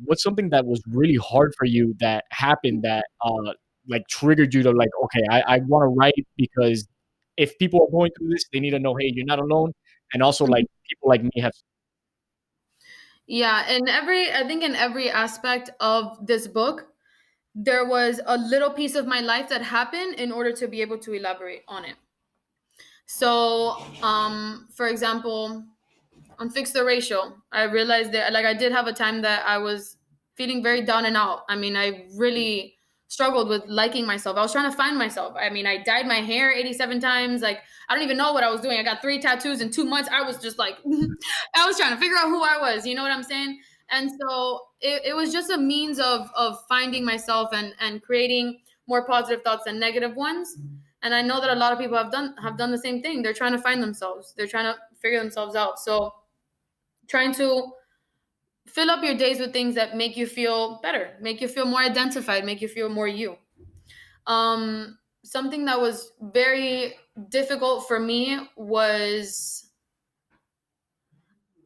Speaker 1: What's something that was really hard for you that happened that like triggered you to like, okay, I want to write because if people are going through this, they need to know, hey, you're not alone, and also like people like me have.
Speaker 3: Yeah, I think in every aspect of this book, there was a little piece of my life that happened in order to be able to elaborate on it. So, for example, on Fix the Ratio, I realized that like I did have a time that I was feeling very down and out. I mean, I really struggled with liking myself. I was trying to find myself. I mean, I dyed my hair 87 times. Like, I don't even know what I was doing. I got 3 tattoos in 2 months. I was just like, I was trying to figure out who I was. You know what I'm saying? And so it was just a means of finding myself and creating more positive thoughts than negative ones. And I know that a lot of people have done the same thing. They're trying to find themselves. They're trying to figure themselves out. So trying to fill up your days with things that make you feel better, make you feel more identified, make you feel more you. Something that was very difficult for me was,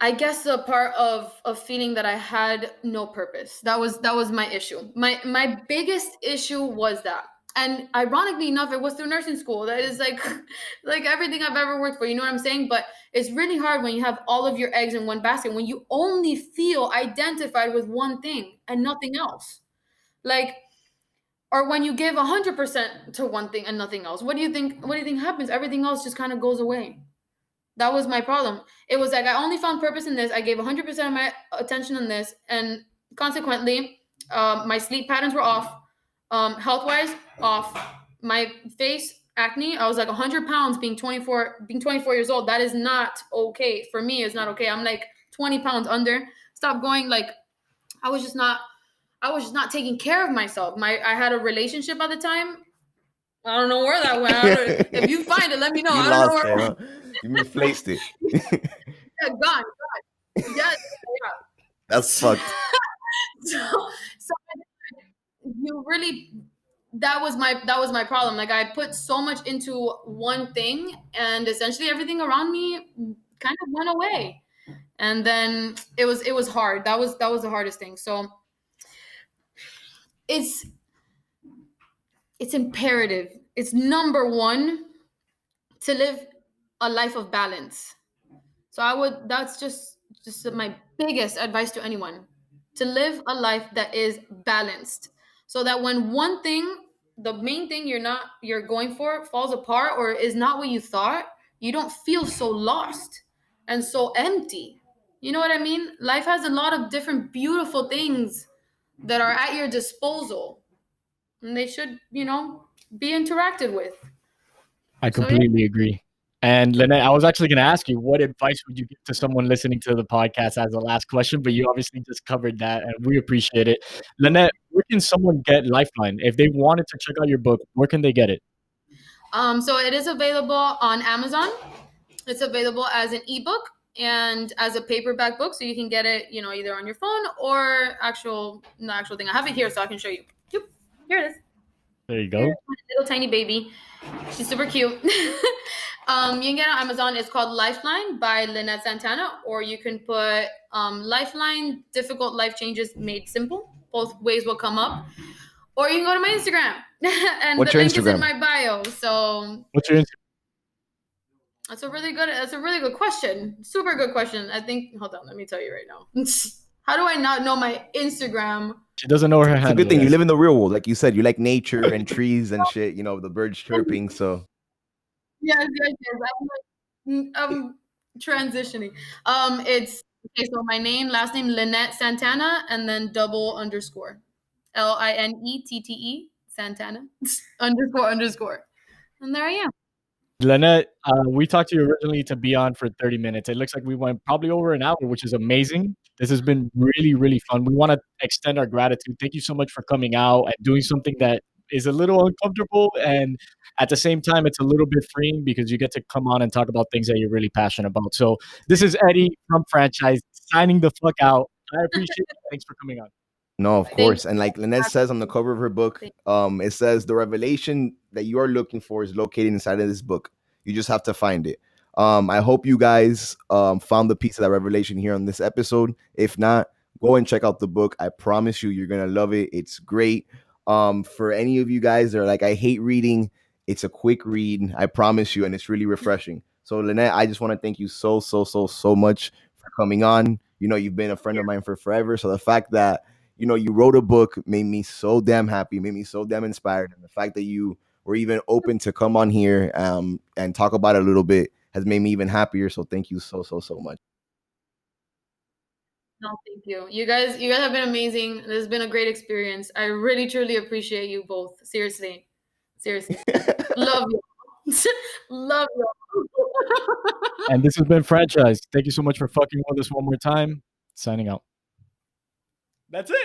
Speaker 3: I guess, the part of feeling that I had no purpose. That was my issue. My biggest issue was that. And ironically enough, it was through nursing school. That is like like everything I've ever worked for. You know what I'm saying? But it's really hard when you have all of your eggs in one basket, when you only feel identified with one thing and nothing else. Like, or when you give 100% to one thing and nothing else. What do you think happens? Everything else just kind of goes away. That was my problem. It was like I only found purpose in this. I gave 100% of my attention on this, and consequently, my sleep patterns were off. Health wise, off. My face acne. I was like 100 pounds being 24 years old. That is not okay for me. It's not okay. I'm like 20 pounds under. Stop going. Like I was just not. I was just not taking care of myself. I had a relationship at the time. I don't know where that went. If you find it, let me know.
Speaker 2: You
Speaker 3: I don't know
Speaker 2: lost it,
Speaker 3: where.
Speaker 2: huh? You misplaced it.
Speaker 3: Yeah, gone. Yeah,
Speaker 2: That's
Speaker 3: yeah.
Speaker 2: fucked.
Speaker 3: So you really, that was my problem. Like I put so much into one thing, and essentially everything around me kind of went away. And then it was hard. That was the hardest thing. So it's it's imperative. It's number one to live a life of balance. So that's just my biggest advice to anyone, to live a life that is balanced. So that when one thing, the main thing you're going for falls apart or is not what you thought, you don't feel so lost and so empty. You know what I mean? Life has a lot of different beautiful things that are at your disposal, and they should, be interacted with.
Speaker 1: I
Speaker 3: So yeah.
Speaker 1: completely agree. And Linette, I was actually going to ask you, what advice would you give to someone listening to the podcast as a last question? But you obviously just covered that, and we appreciate it. Linette, where can someone get Lifeline? If they wanted to check out your book, where can they get it?
Speaker 3: So it is available on Amazon. It's available as an ebook and as a paperback book, so you can get it, either on your phone or the actual thing. I have it here, so I can show you. Yep, here it is.
Speaker 1: There you go.
Speaker 3: Here's my little tiny baby. She's super cute. You can get it on Amazon. It's called Lifeline by Linette Santana, or you can put Lifeline, Difficult Life Changes Made Simple. Both ways will come up. Or you can go to my Instagram. And
Speaker 2: What's
Speaker 3: the
Speaker 2: your
Speaker 3: link is in
Speaker 2: Instagram?
Speaker 3: my bio. So
Speaker 1: What's your Instagram?
Speaker 3: that's a really good question. Super good question. I think, hold on, let me tell you right now. How do I not know my Instagram?
Speaker 1: She doesn't know her
Speaker 2: It's a
Speaker 1: handle.
Speaker 2: good thing you
Speaker 1: Yes.
Speaker 2: live in the real world, like you said. You like nature and trees and shit. The birds chirping. So
Speaker 3: Yes. I'm transitioning. It's okay. So my last name, Linette Santana, and then _, Linettee Santana __. And there I am.
Speaker 1: Linette, we talked to you originally to be on for 30 minutes. It looks like we went probably over an hour, which is amazing. This has been really, really fun. We want to extend our gratitude. Thank you so much for coming out and doing something that is a little uncomfortable, and at the same time, it's a little bit freeing because you get to come on and talk about things that you're really passionate about. So this is Eddie from Franchise signing the fuck out. I appreciate it. Thanks for coming on.
Speaker 2: no, of
Speaker 3: Thank
Speaker 2: course.
Speaker 3: you.
Speaker 2: And like Linette says on the cover of her book, it says the revelation that you are looking for is located inside of this book. You just have to find it. I hope you guys found the piece of that revelation here on this episode. If not, go and check out the book. I promise you, you're gonna love it. It's great. For any of you guys that are like, I hate reading, it's a quick read. I promise you, and it's really refreshing. So Linette, I just want to thank you so much for coming on. You've been a friend of mine for forever. So the fact that you wrote a book made me so damn happy, made me so damn inspired. And the fact that you were even open to come on here and talk about it a little bit has made me even happier. So thank you so much.
Speaker 3: No, thank you. You guys have been amazing. This has been a great experience. I really truly appreciate you both. Seriously. Love you. Love you.
Speaker 1: And this has been Franchise. Thank you so much for fucking with us one more time. Signing out. That's it.